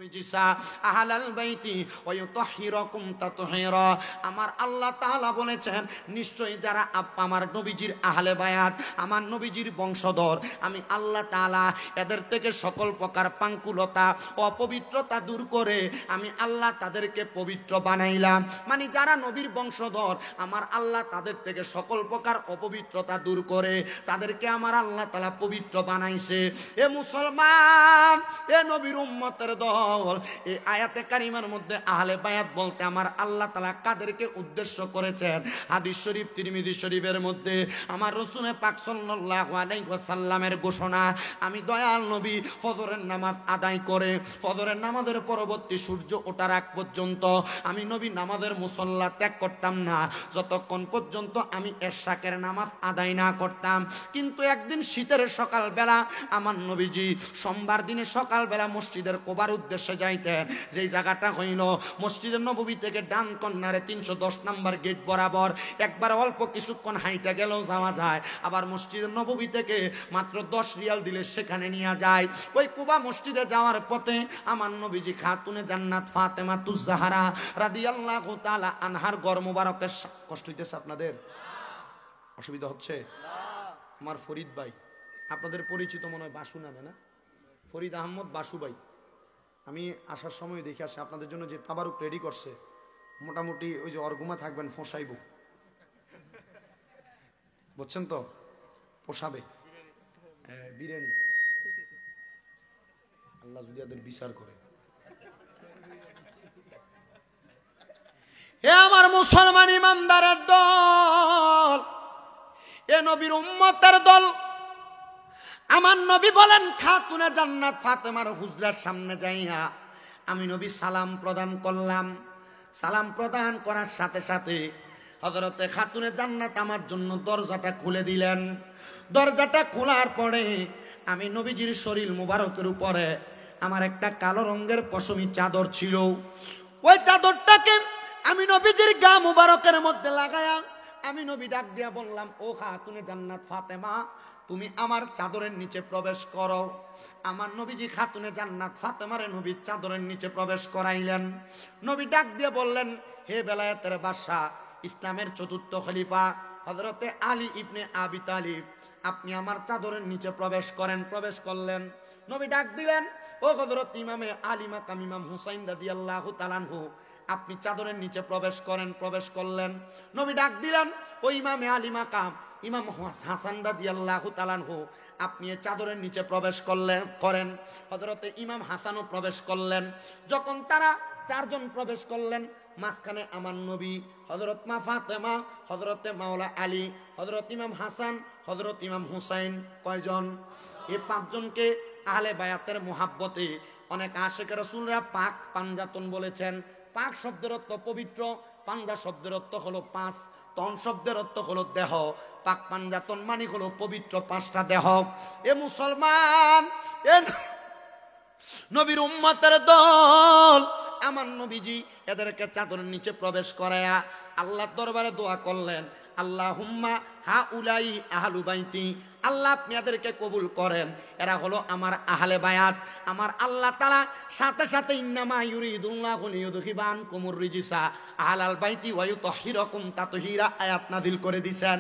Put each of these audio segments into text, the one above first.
রিজিসা আহলাল বাইতি ওয়া ইউতাহহিরুকুম তাতহীরা। আমার আল্লাহ তাআলা বলেছেন নিশ্চয়ই যারা আমার নবীজির আহলে বায়াত, আমার নবীজির বংশধর, আমি আল্লাহ তাআলা এদের থেকে সকল প্রকার পাঙ্কুলতা অপবিত্রতা দূর করে আমি আল্লাহ তাদেরকে পবিত্র বানাইলাম। মানে যারা নবীর বংশধর আমার আল্লাহ তাদের থেকে সকল প্রকার অপবিত্রতা দূর করে তাদেরকে আমার আল্লাহ তাআলা পবিত্র বানাইছে। এ মুসলমান, এ নবীর উম্মতের দল, এই আয়াতে কারিমার মধ্যে আহলে বায়াত বলতে আমার আল্লাহ তাআলা কাদেরকে উদ্দেশ্য করেছেন? হাদিস শরীফ তিরমিজি শরীফের মধ্যে আমার রাসূল পাক সাল্লাল্লাহু আলাইহি ওয়াসাল্লামের ঘোষণা, আমি দয়াল নবী ফজরের নামাজ আদায় করে ফজরের নামাজের পরবর্তী সূর্য ওঠার আগ পর্যন্ত আমি নবী নামাজের মুসল্লা ত্যাগ করতাম না যতক্ষণ পর্যন্ত আমি এশাকের নামাজ আদায় না করতাম। কিন্তু একদিন শীতের সকালবেলা আমার নবীজি সোমবার দিনে সকালবেলা মসজিদের কোবার উদ্দেশ্যে যাইতেন, যেই জায়গাটা হইল মসজিদের নববী থেকে ডান কর্নারে 310 নম্বর গেট বরাবর একবার অল্প কিছুক্ষণ হাইটা গেলেও যাওয়া যায়, আবার মসজিদের নববী থেকে মাত্র 10 রিয়াল দিলে সেখানে নিয়ে যায়। ওই কুবা মসজিদে যাওয়ার পথে আমার নবীজি খাতুনে জান্নাত ফাতেমা তুজ-জাহরা রাদিয়াল্লাহু তাআলা আনহার ঘর মুবারকের কষ্ট হইতেছে আপনাদের? অসুবিধা হচ্ছে? আমার ফরিদ ভাই, আপনাদের পরিচিত মনে হয় বাসু নামে না? ফরিদ আহমদ বাসু ভাই, আমি আসার সময় দেখে আসি আপনাদের জন্য যে তাবারুক রেডি করছে, মোটামুটি ওই যে অর্গুমা থাকবেন ফোসাইব, বুঝছেন তো? পোষাবে বিরিয়ানি, আল্লাহ যদি এদের বিচার করে। হে আমার মুসলমান ইমানদারের দল, এ নবীর উম্মতের দল, আমার নবী বলেন খাতুনে জান্নাত ফাতেমার হুজরার সামনে যাইয়া আমি নবী সালাম প্রদান করলাম। সালাম প্রদান করার সাথে সাথে হযরতে খাতুনে জান্নাত আমার জন্য দরজাটা খুলে দিলেন। দরজাটা খোলার পরে আমি নবীজির শরীর মুবারকের উপরে আমার একটা কালো রঙের পশমি চাদর ছিল, ওই চাদরটাকে আমি নবীজির গা মুবারকের মধ্যে লাগায়া আমি নবী ডাক দিয়া বললাম, ও খাতুনে জান্নাত ফাতেমা, তুমি আমার চাদরের নিচে প্রবেশ করো। আমার নবীজি খাতুনে জান্নাত ফাতেমারে নবীর চাদরের নিচে প্রবেশ করাইলেন। নবী ডাক দিয়ে বললেন, হে বেলায়েতের বাদশা, ইসলামের চতুর্থ খলিফা হযরতে আলী ইবনে আবি তালিব, আপনি আমার চাদরের নিচে প্রবেশ করেন। প্রবেশ করলেন। নবী ডাক দিলেন, ও হযরত ইমামে আলী মাকাম ইমাম হুসাইন রাদিয়াল্লাহু তাআলা আনহু, আপনি চাদরের নিচে প্রবেশ করেন। প্রবেশ করলেন। নবী ডাক দিলেন, ও ইমামে আলী মাকাম ইমাম হাসান রাদিয়াল্লাহু তাআলা আনহু, আপনি এই চাদরের নিচে প্রবেশ করেন। হযরতে ইমাম হাসানও প্রবেশ করলেন। যখন তারা চারজন প্রবেশ করলেন, মাঝখানে আমার নবী, হযরত মা ফাতেমা, হযরতে মাওলা আলী, হযরত ইমাম হাসান, হযরত ইমাম হুসাইন। কয়জন? এই পাঁচজনকে আহলে বায়াতের মুহাব্বতে অনেক আশিকে রাসূলরা পাক পাঞ্জাতন বলেছেন। পাক শব্দের অর্থ পবিত্র, পাঞ্জা শব্দের অর্থ হলো পাঁচ, তন শব্দের অর্থ হলো দেহ, পাক পাঞ্জাতন মানে হলো পবিত্র পাঁচটা দেহ। এ মুসলমান, এ নবীর উম্মতের দল, আমার নবীজি এদেরকে চাদরের নিচে প্রবেশ করায়া আল্লাহর দরবারে দোয়া করলেন, আল্লাহুম্মা হাউলাই আহলু বাইতি, আল্লাহ আপনি এদেরকে কবুল করেন, এরা হলো আমার আহলে বায়াত। আমার আল্লাহ তাআলা সাথে সাথে ইন্নামা ইউরিদুল্লাহু লিইউযহিবা আনকুমুর রিজিসা আহলাল বাইতি ওয়া ইউতাহহিরাকুম তাতহীরা আয়াত নাযিল করে দিয়েছেন।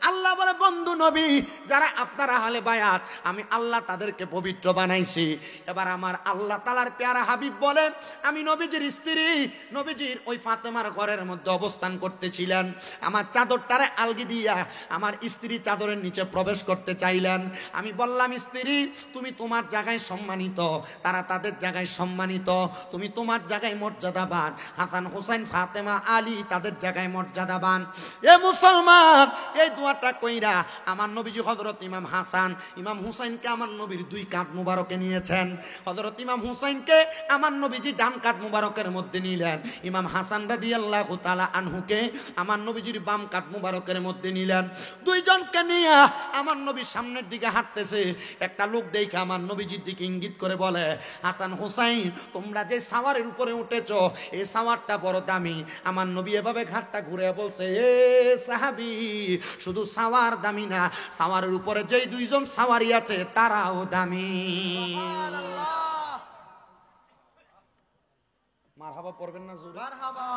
আল্লাহ বলে, বন্ধু নবী, যারা আপনার আহলে বায়াত, আমি আল্লাহ তাদেরকে পবিত্র বানাইছি। এবার আমার আল্লাহ তাআলার পেয়ারা হাবিব বলে, আমি নবীজির স্ত্রী, নবীজির ওই ফাতেমার ঘরের মধ্যে অবস্থান করতেছিলেন, আমার চাদরটারে আলগি দিয়া আমার স্ত্রী চাদরের নিচে প্রবেশ করতে চাইলেন। আমি বললাম, স্ত্রী তুমি তোমার জায়গায় সম্মানিত, তারা তাদের জায়গায় সম্মানিত, তুমি তোমার জায়গায় মর্যাদাবান, হাসান হুসাইন ফাতেমা আলী তাদের জায়গায় মর্যাদাবান। এ মুসলমান, এই দোয়াটা কইরা আমার নবীজি হযরত ইমাম হাসান ইমাম হুসাইনকে আমার নবীর দুই কাঁধ মুবারকে নিয়েছেন। হযরত ইমাম হুসাইনকে আমার নবীজি ডান কাঁধ মুবারকের মধ্যে নিলেন, ইমাম হাসান রাদিয়াল্লাহু তাআলা আনহুকে আমার নবীজির বাম কাঁধ মুবারকের মধ্যে নিলেন। দুইজনকে নিয়ে আমার নবী সামনের দিকে হাঁটতেছে। একটা লোক দেখে আমার নবীজির দিকে ইঙ্গিত করে বলে, হাসান হুসাইন, তোমরা যে সাওয়ারের উপরে উঠেছ এই সাওয়ারটা বড় দামি। আমার নবী এভাবে ঘাটটা ঘুরে বলছে, এ সাহাবী, শুধু সাওয়ার দামি না, সাওয়ারের উপরে যেই দুইজন সাওয়ারি আছে তারাও দামি। মারহাবা পড়বেন না জোরে? মারহাবা।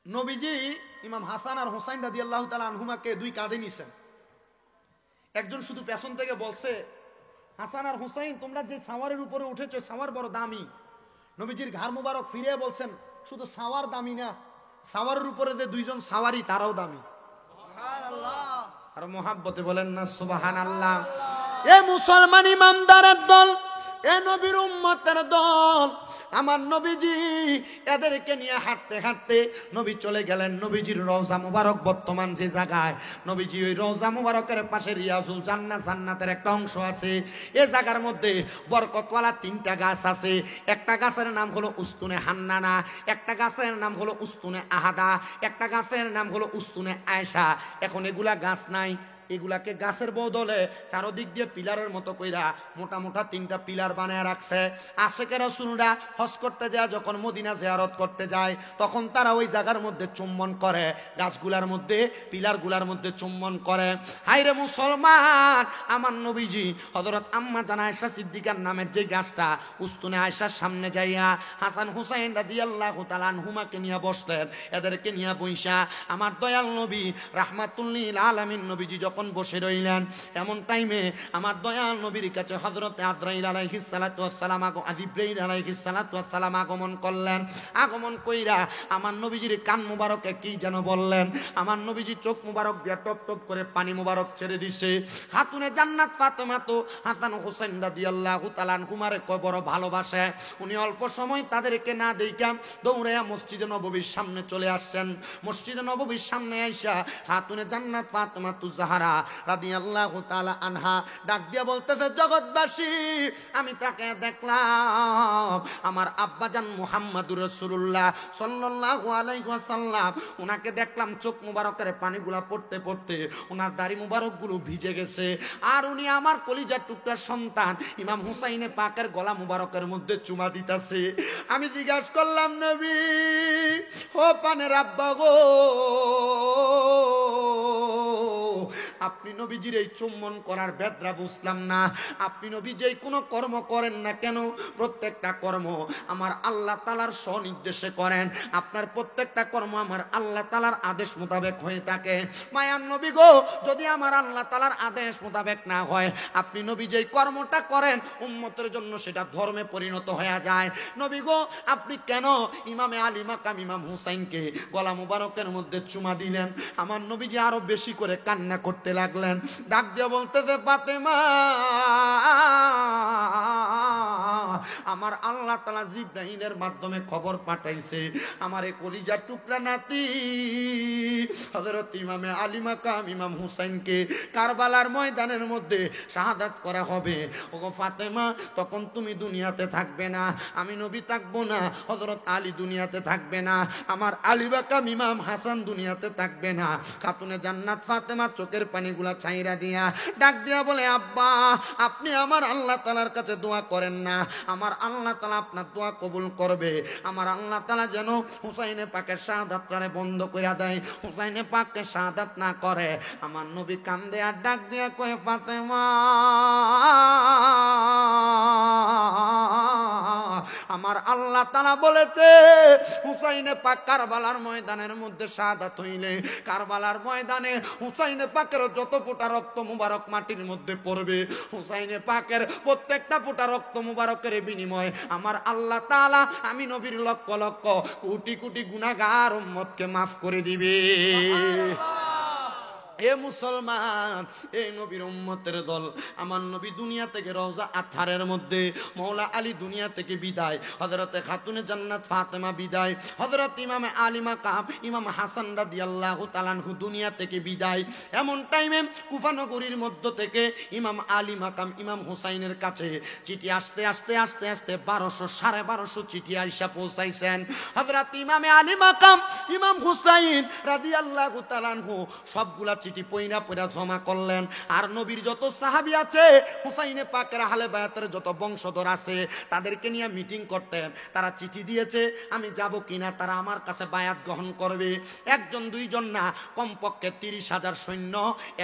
নবীজি ইমাম হাসান আর হুসাইন রাদিয়াল্লাহু তাআলা আনহুমাকে দুই কাঁধে নিছেন। একজন শুধু পেছন থেকে বলছে, হাসান আর হুসাইন তোমরা যে সাওয়ারের উপরে উঠেছো সাওয়ার বড় দামি। নবীজির ঘাড় মুবারক ফিরে বলছেন, শুধু সাওয়ার দামি না, সাওয়ারের উপরে যে দুইজন সাওয়ারি তারাও দামি। সুবহানাল্লাহ। আর মোহাব্বতে বলেন না সুবহানাল্লাহ। এ মুসলমান ইমানদারের দল, এ নবীর উম্মতের দল, আমার নবীজি এদেরকে নিয়ে হাঁটতে হাঁটতে নবী চলে গেলেন নবীজির রওজা মুবারক বর্তমান যে জায়গায়। নবীজি ওই রওজা মুবারকের পাশে রিয়াজুল জান্নাত, জান্নাতের একটা অংশ আছে। এই জায়গার মধ্যে বরকতওয়ালা 3টা গাছ আছে। একটা গাছের নাম হলো উস্তুনে হান্নানা, একটা গাছের নাম হলো উস্তুনে আহাদা, একটা গাছের নাম হলো উস্তুনে আয়েশা। এখন এগুলা গাছ নাই, এগুলাকে গাছের বদলে চারদিক দিয়ে পিলারের মতো কইরা মোটা মোটা 3টা পিলার বানায় রাখছে। আশেকে রাসূলরা হজ করতে যায়, যখন মদিনা জিয়ারত করতে যায় তখন তারা ওই জায়গার মধ্যে চুম্বন করে, গাছগুলার মধ্যে পিলারগুলার মধ্যে চুম্বন করে। হায়রে মুসলমান, আমার নবীজি হযরত আম্মা জান আয়েশা সিদ্দিকার নামের যে গাছটা উস্তুনে আয়েশার সামনে যাইয়া হাসান হুসাইন রাদিয়াল্লাহু তাআলা আনহুমাকে নিয়ে বসলেন। এদেরকে নিয়ে বইসা আমার দয়াল নবী রাহমাতুল লিল আলামিন নবীজি যখন বসে রইলেন, এমন টাইমে আমার দয়াল নবীর কাছে হযরত আজরাইল আলাইহিস সালাতু ওয়াস সালাম জিবরাইল আলাইহিস সালাতু ওয়াস সালাম আগমন করলেন। আগমন কইরা আমার নবীজির কান মুবারকে কি যেন বললেন। আমার নবীজি চোখ মুবারক দিয়া টপ টপ করে পানি মুবারক ছেড়ে দিছে। খাতুনে জান্নাত ফাতেমা তো হাসান হুসাইন রাদিয়াল্লাহু তাআলা আনহুমারে কয় বড় ভালোবাসে। উনি অল্প সময় তাদেরকে না দেইকা দৌড়াইয়া মসজিদে নববীর সামনে চলে আসছেন। মসজিদে নববীর সামনে আইসা খাতুনে জান্নাত ফাতেমা তু জাহরা রাদিয়াল্লাহু তাআলা আনহা ডাক দিয়া বলতেছে, জগৎবাসী আমি তাকে দেখলাম, আমার আব্বাজান মুহাম্মদুর রাসূলুল্লাহ সাল্লাল্লাহু আলাইহি ওয়াসাল্লাম, উনাকে দেখলাম চোখ মুবারকের পানিগুলা পড়তে পড়তে উনার দাড়ি মুবারক গুলো ভিজে গেছে। আর উনি আমার কলিজার টুকরার সন্তান ইমাম হুসাইনে পাকের গলা মুবারকের মধ্যে চুমা দিতেছে। আমি জিজ্ঞাসা করলাম, নবী ও পানের আব্বা গো, আপনি নবীজির এই চুম্বন করার বেদরা বুঝলাম না। আপনি নবী যেই কোনো কর্ম করেন না কেন, প্রত্যেকটা কর্ম আমার আল্লাহ তাআলার স্বনির্দেশে করেন। আপনার প্রত্যেকটা কর্ম আমার আল্লাহ তাআলার আদেশ মোতাবেক হয়ে থাকে। মায়ার নবী গো, যদি আমার আল্লাহ তাআলার আদেশ মোতাবেক না হয়, আপনি নবী যেই কর্মটা করেন উম্মতের জন্য সেটা ধর্মে পরিণত হয়ে যায়। নবী গো, আপনি কেন ইমামে আলী মাকাম ইমাম হুসাইনকে গলা মুবারকের মধ্যে চুমা দিলেন? আমার নবীজি আরো বেশি করে কান্না করতে লাগলেন। ডাক দিয়ে বলতেছে, ফাতেমা, আমার আল্লাহ তাআলা জিবরাইলের মাধ্যমে খবর পাঠাইছে আমার এই কলিজার টুকরা নাতি হযরত ইমামে আলী মাকাম ইমাম হুসাইনকে কারবালার ময়দানের মধ্যে শাহাদাত করা হবে। ওগো ফাতেমা, তখন তুমি দুনিয়াতে থাকবে না, আমি নবী থাকবো না, হযরত আলী দুনিয়াতে থাকবে না, আমার আলী মাকাম ইমাম হাসান দুনিয়াতে থাকবে না। খাতুনে জান্নাত ফাতেমা চোখের পানিগুলা ছাইরা দিয়া ডাক দিয়া বলে, আব্বা আপনি আমার আল্লাহ তাআলার কাছে দোয়া করেন না, আমার আল্লাহ তাআলা আপনার দোয়া কবুল করবে। আমার আল্লাহ তাআলা যেন হুসাইনে পাকের শাহাদাতটারে বন্ধ কইরা দেয়, হুসাইনে পাককে শাহাদাত না করে। আমার নবী কান্দে আর ডাক দিয়া কয়, ফাতেমা আমার আল্লাহ তাআলা বলেছে হুসাইনে পাক কারবালার ময়দানের মধ্যে শাহাদাত হইলে কারবালার ময়দানে হুসাইনে পাকের যত ফোঁটা রক্ত মুবারক মাটির মধ্যে পড়বে, হুসাইনে পাকের প্রত্যেকটা ফোঁটা রক্ত মুবারকের বিনিময়ে আমার আল্লাহ তাআলা আমি নবীর লক্ষ লক্ষ কোটি কোটি গুনাহগার উম্মতকে মাফ করে দিবে। হে মুসলমান, এই নবীর উম্মতের দল, আমার নবী দুনিয়া থেকে রওজা আতহারের মধ্যে, মৌলা আলী দুনিয়া থেকে বিদায়, হযরতে খাতুনে জান্নাত ফাতেমা বিদায়, হযরত ইমামে আলী মাকাম ইমাম হাসান রাদিয়াল্লাহু তাআলা আনহু দুনিয়া থেকে বিদায়। এমন টাইমে কুফা নগরীর মধ্য থেকে ইমাম আলী মাকাম ইমাম হুসাইনের কাছে চিঠি আস্তে আস্তে আস্তে আস্তে 1200 চিঠি আইসা পৌঁছাইছেন। হযরত ইমামে আলী মাকাম ইমাম হুসাইন রাদিয়াল্লাহু তাআলা আনহু সবগুলা চিঠি পইরা পইরা জমা করলেন। আর নবীর যত সাহাবী আছে, হুসাইনে পাকের আহলে বায়াতের যত বংশধর আছে, তাদেরকে নিয়ে মিটিং করতেন। তারা চিঠি দিয়েছে, আমি যাব কিনা, তারা আমার কাছে বায়াত গ্রহণ করবে। একজন দুইজন না, কমপক্ষে 30,000 সৈন্য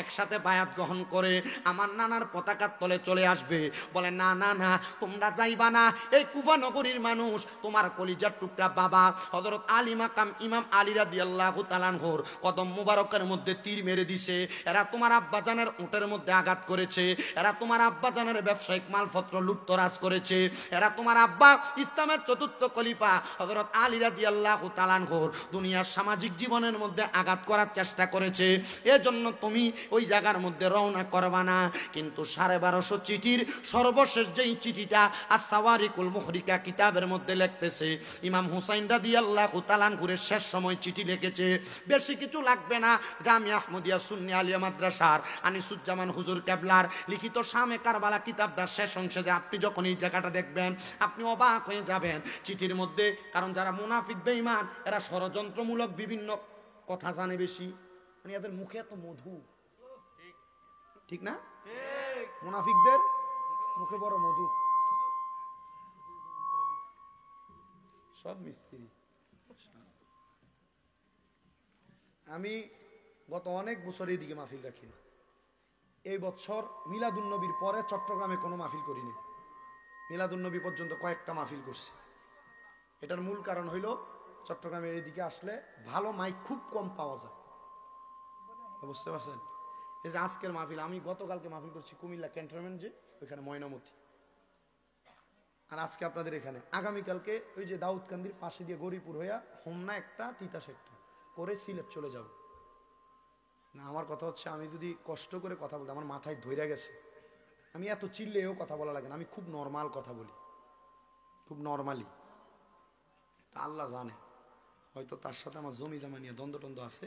একসাথে বায়াত গ্রহণ করে আমার নানার পতাকার তলে চলে আসবে। বলে না না না, তোমরা যাইবা না, এই কুফা নগরীর মানুষ তোমার কলিজার টুকরা বাবা হযরত আলী মাকাম ইমাম আলী রাদিয়াল্লাহু তাআলা আনহুর কদম মুবারকের মধ্যে তীর মেরে দিছে। এরা তোমার আব্বাজানের উটের মধ্যে আঘাত করেছে, এরা তোমার আব্বাজানের ব্যবসায়িক মালপত্র লুটতরাজ করেছে, এরা তোমার আব্বা ইসলামের চতুর্থ খলিফা হযরত আলী রাদিয়াল্লাহু তাআলা আনহুর দুনিয়ার সামাজিক জীবনের মধ্যে আঘাত করার চেষ্টা করেছে। এজন্য তুমি ওই জায়গার মধ্যে রওনা করবা না। কিন্তু 1250 চিঠির সর্বশেষ যেই চিঠিটা আস-সাওয়ারিকুল মুহরিকা কিতাবের মধ্যে লিখতেছে, ইমাম হুসাইন রাদিয়াল্লাহু তাআলা আনহুর শেষ সময় চিঠি লিখেছে। বেশি কিছু লাগবে না, জামিয়া আহমদিয়া সুন্নি আলিয়া মাদ্রাসার আনিসুজ্জামান হুজুর কেবলার লিখিত শামে কারবালা কিতাবটার শেষ অংশে আপনি যখন এই জায়গাটা দেখবেন আপনি অবাক হয়ে যাবেন চিঠির মধ্যে। কারণ যারা মুনাফিক বেঈমান, এরা ষড়যন্ত্রমূলক বিভিন্ন কথা জানে বেশি, মানে এদের মুখে এত মধু, ঠিক না? মুনাফিকদের মুখে বড় মধু, সব মিস্ত্রি। আমি গত অনেক বছর এইদিকে মাহফিল রাখি না। এই বছর মিলাদুন্নবীর পরে চট্টগ্রামে কোনো মাহফিল করিনি। মিলাদুন্নবী পর্যন্ত কয়েকটা মাহফিল করছি। এটার মূল কারণ হইল চট্টগ্রামের এইদিকে আসলে ভালো মাইক খুব কম পাওয়া যায়, বুঝতে পারছেন? এই যে আজকের মাহফিল, আমি গতকালকে মাহফিল করছি কুমিল্লা ক্যান্টনমেন্ট, যে ওইখানে ময়নামতি, আর আজকে আপনাদের এখানে। আগামীকালকে ওই যে দাউদকান্দির পাশে দিয়ে গরিপুর হইয়া হোমনা একটা, তিতাস একটা করে সিলেট চলে যাব না। আমার কথা হচ্ছে, আমি যদি কষ্ট করে কথা বলতে আমার মাথায় ধইরা গেছে, আমি এত চিল্লেও কথা বলা লাগে না, আমি খুব নর্মাল কথা বলি, খুব নর্মালি। তা আল্লাহ জানে, হয়তো তার সাথে আমার জমি জমা নিয়ে দ্বন্দ্ব টন্দ্ব আছে।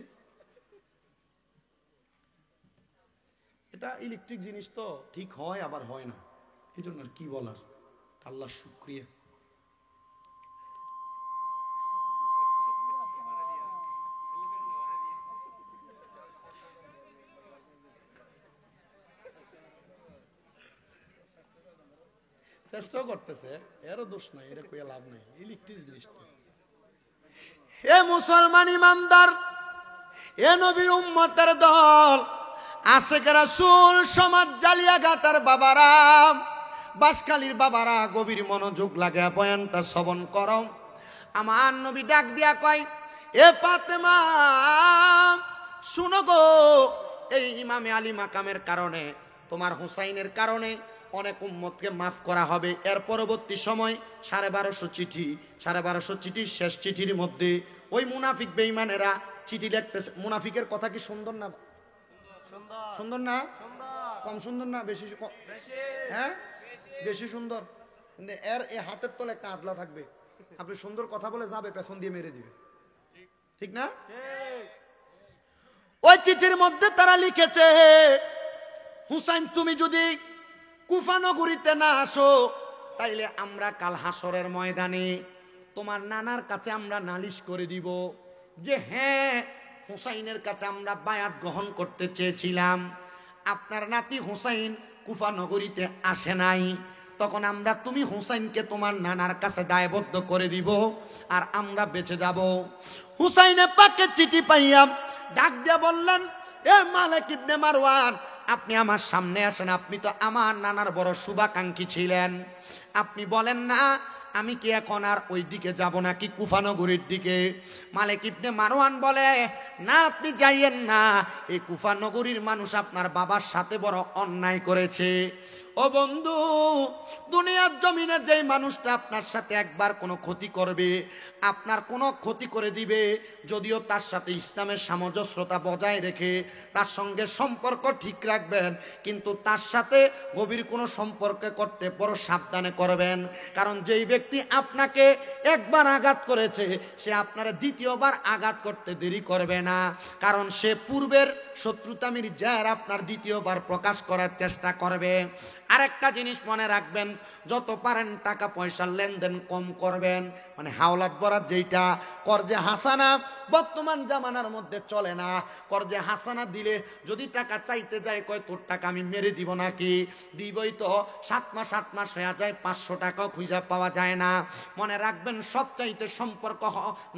এটা ইলেকট্রিক জিনিস তো, ঠিক হয় আবার হয় না, এই জন্য আর কি বলার। আল্লাহ শুকরিয়া। চেষ্টাও করতেছে, এরও দোষ নাই, এটা কইয়া লাভ নাই, ইলেকট্রিক জিনিস তো। হে মুসলমান ইমানদার, এ নবীর উম্মতের দল, আশিক রাসূল সমাজ জালিয়াঘাটার বাবারা, বাসখালীর বাবারা, গভীর মনোযোগ লাগে বয়ানটা শ্রবণ করো। আমার নবী ডাক দিয়া কয়, এ ফাতেমা শুনো গো, এই ইমামে আলী মাকামের কারণে, তোমার হুসাইনের কারণে অনেক উম্মতকে মাফ করা হবে। এর পরবর্তী সময় 1250 চিঠি, 1250 চিঠির শেষ চিঠির মধ্যে ওই মুনাফিক বেঈমানেরা চিঠি লিখতেছে। মুনাফিকের কথা কি সুন্দর না? সুন্দর না? কম সুন্দর না? বেশি? হ্যাঁ, বেশি সুন্দর। কিন্তু এর এ হাতের তলে একটা আদলা থাকবে, আপনি সুন্দর কথা বলে যাবে, পেছন দিয়ে মেরে দিবে, ঠিক না? ওই চিঠির মধ্যে তারা লিখেছে, হুসাইন তুমি যদি কুফা নগরীতে না আসো, তাইলে আমরা কাল হাসরের ময়দানে তোমার নানার কাছে আমরা নালিশ করে দিব যে হ্যাঁ, হুসাইনের কাছে আমরা বায়াত গ্রহণ করতে চেয়েছিলাম, আপনার নাতি হুসাইন কুফা নগরীতে আসে নাই। তখন আমরা তুমি হুসাইনকে তোমার নানার কাছে দায়বদ্ধ করে দিব, আর আমরা বেঁচে যাব। হুসাইনে পাকে চিঠি পাইয়া ডাক দিয়া বললেন, এ মালিক ইবনে মারওয়ান, আপনি আমার সামনে আসেন, আপনি তো আমার নানার বড় শুভাকাঙ্ক্ষী ছিলেন, আপনি বলেন না আমি কি এখন আর ওই দিকে যাব নাকি কুফা নগরীর দিকে? মালিক ইবনে মারওয়ান বলে, না আপনি যাইয়েন না, এই কুফা নগরীর মানুষ আপনার বাবার সাথে বড় অন্যায় করেছে। ও বন্ধু, দুনিয়ার জমিনে যেই মানুষটা আপনার সাথে একবার কোনো ক্ষতি করবে, আপনার কোনো ক্ষতি করে দিবে, যদিও তার সাথে ইসলামের সামঞ্জস্যতা বজায় রেখে তার সঙ্গে সম্পর্ক ঠিক রাখবেন, কিন্তু তার সাথে গভীর কোনো সম্পর্ক করতে বড় সাবধানে করবেন। কারণ যেই ব্যক্তি আপনাকে একবার আঘাত করেছে, সে আপনারা দ্বিতীয়বার আঘাত করতে দেরি করবে না, কারণ সে পূর্বের শত্রুতামির জের আপনার দ্বিতীয়বার প্রকাশ করার চেষ্টা করবে। আরেকটা জিনিস মনে রাখবেন, যত পারেন টাকা পয়সার লেনদেন কম করবেন। মানে হাওলাত বরাত যেটা কর্জে হাসানা বর্তমান জামানার মধ্যে চলে না। কর্জে হাসানা দিলে যদি টাকা চাইতে যায়, কয় তোর টাকা আমি মেরে দিব নাকি? দিবই তো, 7 মাস হয়ে যায়, 500 টাকাও খুঁজে পাওয়া যায় না। মনে রাখবেন, সবচাইতে সম্পর্ক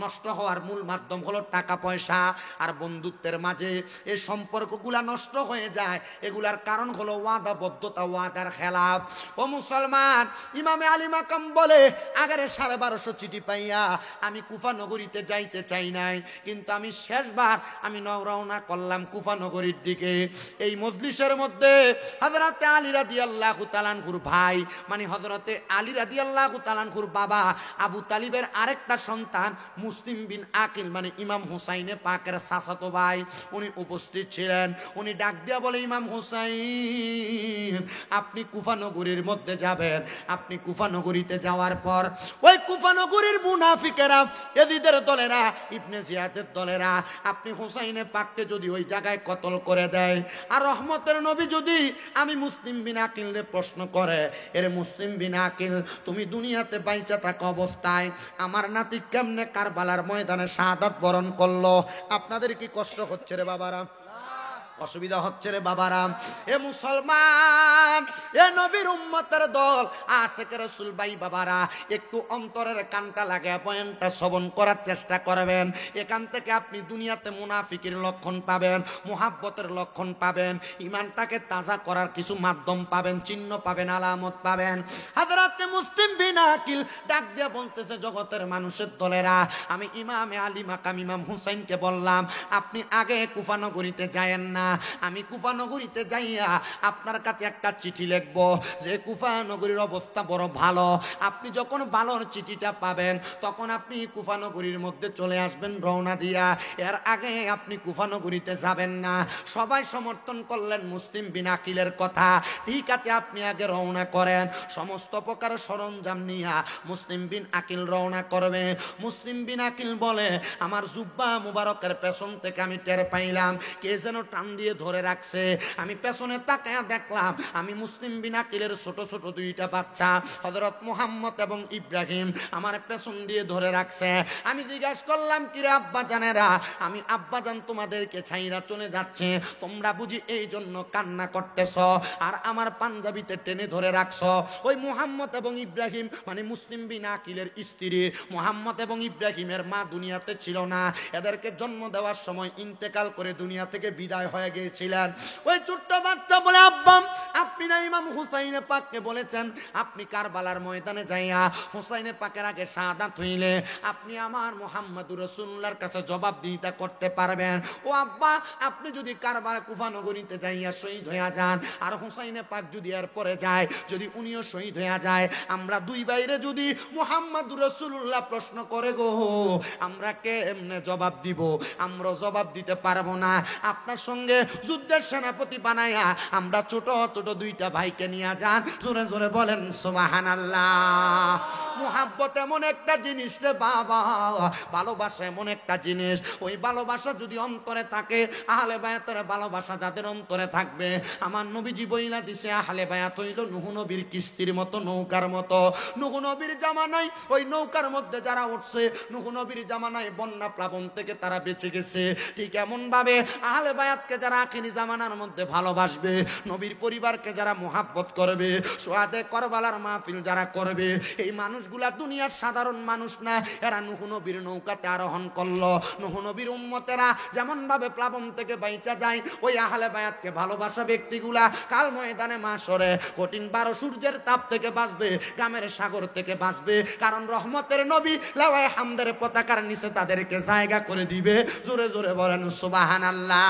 নষ্ট হওয়ার মূল মাধ্যম হলো টাকা পয়সা আর বন্ধুত্বের মাঝে এই সম্পর্কগুলা নষ্ট হয়ে যায়। এগুলার কারণ হলো ওয়াদাবদ্ধতা, ওয়াদার খেলাফ। ও মুসলমান, ইমামে আলী মাকাম বলে, আগারে 1250 চিঠি পাইয়া আমি কুফা নগরীতে যাইতে চাই নাই, কিন্তু আমি শেষবার আমি রওনা করলাম কুফা নগরীর দিকে। এই মজলিসের মধ্যে হযরতে আলী রাদিয়াল্লাহু তাআলা আনহুর ভাই, মানে হযরতে আলী রাদিয়াল্লাহু তাআলা আনহুর বাবা আবু তালিবের আরেকটা সন্তান মুসলিম বিন আকিল, মানে ইমাম হুসাইনে পাকের চাচাতো ভাই, উনি উপস্থিত ছিলেন। উনি ডাক দিয়া বলে, ইমাম হুসাইন, আপনি কুফা নগরীর মধ্যে যাবেন। আপনি কুফা নগরীতে যাওয়ার পর ওই কুফা নগরীর মুনাফিকেরা, এজিদের দলেরা, ইবনে জিয়াদের দলেরা আপনি হুসাইনে পাককে যদি ওই জায়গায় কতল করে দেয়, আর রহমতের নবী যদি আমি মুসলিম বিন আকিলরে প্রশ্ন করে, এর মুসলিম বিন আকিল, তুমি দুনিয়াতে বাইচা থাকা অবস্থায় আমার নাতি কেমনে কারবালার ময়দানে শাহাদাত বরণ করলো, আপনাদের কি কষ্ট হচ্ছে রে বাবারা? অসুবিধা হচ্ছে রে বাবারা? এ মুসলমান, এ নবীর উম্মতের দল, আশিক রাসূল ভাই বাবারা, একটু অন্তরের কানটা লাগে পয়েন্টটা শ্রবণ করার চেষ্টা করবেন। এখান থেকে আপনি দুনিয়াতে মুনাফিকের লক্ষণ পাবেন, মুহাব্বতের লক্ষণ পাবেন, ইমানটাকে তাজা করার কিছু মাধ্যম পাবেন, চিহ্ন পাবেন, আলামত পাবেন। হযরতে মুসলিম বিন আকিল ডাক দিয়ে বলতেছে, জগতের মানুষের দলেরা, আমি ইমামে আলী মাকাম ইমাম হুসাইনকে বললাম, আপনি আগে কুফা নগরীতে যায়েন না, আমি কুফা নগরীতে যাইয়া আপনার কাছে একটা চিঠি লিখব যে কুফা নগরীর অবস্থা বড় ভালো। আপনি যখন ভালোর চিঠিটা পাবেন, তখন আপনি কুফা নগরীর মধ্যে চলে আসবেন রওনা দিয়া। এর আগে আপনি কুফা নগরীতে যাবেন না। সবাই সমর্থন করলেন মুসলিম বিন আকিলের কথা। ঠিক আছে, আপনি আগে রওনা করেন। সমস্ত প্রকার সরঞ্জাম নিয়া মুসলিম বিন আকিল রওনা করবে। মুসলিম বিন আকিল বলে, আমার জুব্বা মুবারকের পেছন থেকে আমি টের পাইলাম কে যেন টান দিয়ে ধরে রাখছে। আমি পেছনে তাকায়া দেখলাম, আমি মুসলিম বিন আকিলের ছোট ছোট দুইটা বাচ্চা হযরত মুহাম্মদ এবং ইব্রাহিম আমার পেছন দিয়ে ধরে রাখছে। আমি জিজ্ঞাসা করলাম, কিরে আব্বা জানেরা, আমি আব্বা জান তোমাদেরকে ছাইরা চলে যাচ্ছে, তোমরা বুঝি এই জন্য কান্না করতেছ আর আমার পাঞ্জাবিতে টেনে ধরে রাখছ? ওই মুহাম্মদ এবং ইব্রাহিম, মানে মুসলিম বিন আকিলের স্ত্রী, মুহাম্মদ এবং ইব্রাহিমের মা দুনিয়াতে ছিল না, এদেরকে জন্ম দেওয়ার সময় ইন্তেকাল করে দুনিয়া থেকে বিদায় হয়ে গিয়েছিলেন। ওই ছোট্ট বাচ্চা বলে, আব্বা, আপনি না ইমাম হুসাইনে পাককে বলেছেন আপনি কারবালার ময়দানে যাইয়া হুসাইনে পাকের আগে শাহাদাত হইলে আপনি আমার মুহাম্মদুর রাসূলুল্লাহর কাছে জবাবদিহিতা করতে পারবেন। ও আব্বা, আপনি যদি কারবালা কুফা নগরীতে যাইয়া শহীদ হইয়া যান, আর হুসাইনে পাক যদি এর পরে যায়, যদি উনিও শহীদ হইয়া যায়, আমরা দুই বাইরে যদি মুহাম্মদুর রাসূলুল্লাহ প্রশ্ন করে গো, আমরা কেমনে জবাব দিব? আমরা জবাব দিতে পারবো না। আপনার সঙ্গে যুদ্ধের সেনাপতি বানাইয়া আমরা ছোট ছোট দুইটা ভাইকে নিয়ে যান। জোরে জোরে বলেন সুবহানাল্লাহ। মুহাব্বত এমন একটা জিনিস রে বাবা, ভালোবাসা এমন একটা জিনিস, ওই ভালোবাসা যদি অন্তরে থাকে, আহলে বায়াতের ভালোবাসা যাদের অন্তরে থাকবে, আমার নবীজি বইলা দিছে, আহলে বায়াত হইল নূহ নবীর কিস্তির মতো, নৌকার মতো। নূহ নবীর জামানায় ওই নৌকার মধ্যে যারা উঠছে, নূহ নবীর জামানায় বন্যা প্লাবন থেকে তারা বেঁচে গেছে। ঠিক এমন ভাবে আহলে বায়াতকে যারা আখিরি জামানার মধ্যে ভালোবাসবে, নবীর পরিবারকে যারা মুহাব্বত করবে, সোহাদে কারবালার মাহফিল যারা করবে, এই মানুষগুলা দুনিয়ার সাধারণ মানুষ না। এরা নূহ নবীর নৌকাতে আরোহণ করলো। নূহ নবীর উম্মতেরা যেমন ভাবে প্লাবন থেকে বাইচা যায়, ওই আহলে বায়াতকে ভালোবাসা ব্যক্তিগুলা কাল ময়দানে মাশরে কঠিন 12 সূর্যের তাপ থেকে বাঁচবে, গামের সাগর থেকে বাঁচবে। কারণ রহমতের নবী লাওয়ায়ে হামদের পতাকার নিচে তাদেরকে জায়গা করে দিবে। জোরে জোরে বলেন সুবহানাল্লাহ।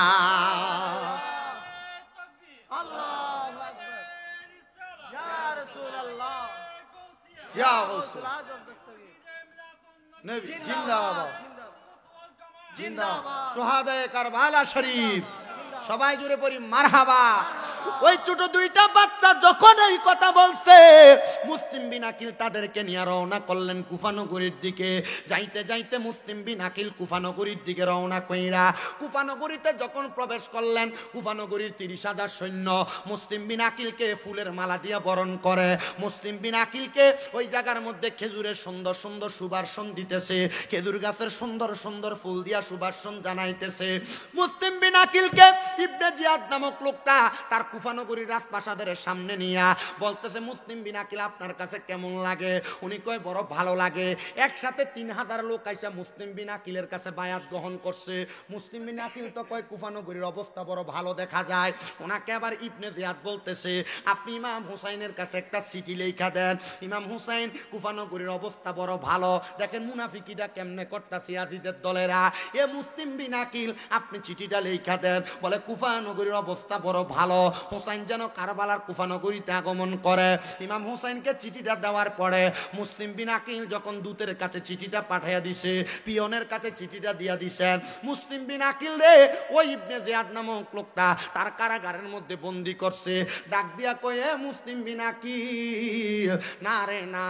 আল্লাহু আকবার। ইয়া রাসূলুল্লাহ, ইয়া রাসূল আজম দস্তগীর নবী জিন্দাবাদ, জিন্দাবাদ। সোহাদায়ে কারবালা শরীফ, সবাই জুড়ে পড়ি মারহাবা। ওই ছোট দুইটা বাচ্চা যখন এই কথা বলছে, মুসলিম বিন আকিল তাদেরকে নিয়ে রওনা করলেন কুফানগরীর দিকে। যাইতে যাইতে মুসলিম বিন আকিল কুফানগরীর দিকে রওনা কইরা কুফানগরীতে যখন প্রবেশ করলেন, কুফানগরীর 30,000 সৈন্য মুসলিম বিন আকিলকে ফুলের মালা দিয়া বরণ করে। মুসলিম বিন আকিলকে ওই জায়গার মধ্যে খেজুরের সুন্দর সুন্দর সুবাসন দিতেছে, খেজুর গাছের সুন্দর সুন্দর ফুল দিয়া সুবাসন জানাইতেছে। মুসলিম বিন আকিলকে ইবনে জিয়াদ নামক লোকটা তার কুফানগরীর রাজপ্রাসাদের সামনে নিয়া বলতেছে, মুসলিম বিন আকিল আপনার কাছে কেমন লাগে? উনি কয় বড় ভালো লাগে। একসাথে 3,000 লোক আইসা মুসলিম বিন আকিলের কাছে বায়াত গ্রহণ করছে। মুসলিম বিন আকিল তো কয় কুফানগরীর অবস্থা বড় ভালো দেখা যায়। ওনাকে আবার ইবনে জিয়াদ বলতেছে, আপনি ইমাম হুসাইনের কাছে একটা চিঠি লেখা দেন। ইমাম হুসাইন কুফানগরীর অবস্থা বড় ভালো, দেখেন মুনাফিকিটা কেমনে করতাছে আজিদের দলেরা। এ মুসলিম বিন আকিল আপনি চিঠিটা লেখা দেন। বলে কুফানগরীর অবস্থা বড় ভালো, হুসাইন যেন কারবালার কুফানগরীতে আগমন করে। ইমাম হুসাইনকে চিঠিটা দেওয়ার পরে মুসলিম বিন আকিল যখন দূতের কাছে চিঠিটা পাঠাইয়া দিছে, পিয়নের কাছে চিঠিটা দিয়া দিছেন, মুসলিম বিন আকিল রে ওই ইবনে জিয়াদ নামক লোকটা তার কারাগারের মধ্যে বন্দী করছে। ডাক দিয়া কয়ে, মুসলিম বিন আকিল না রে না,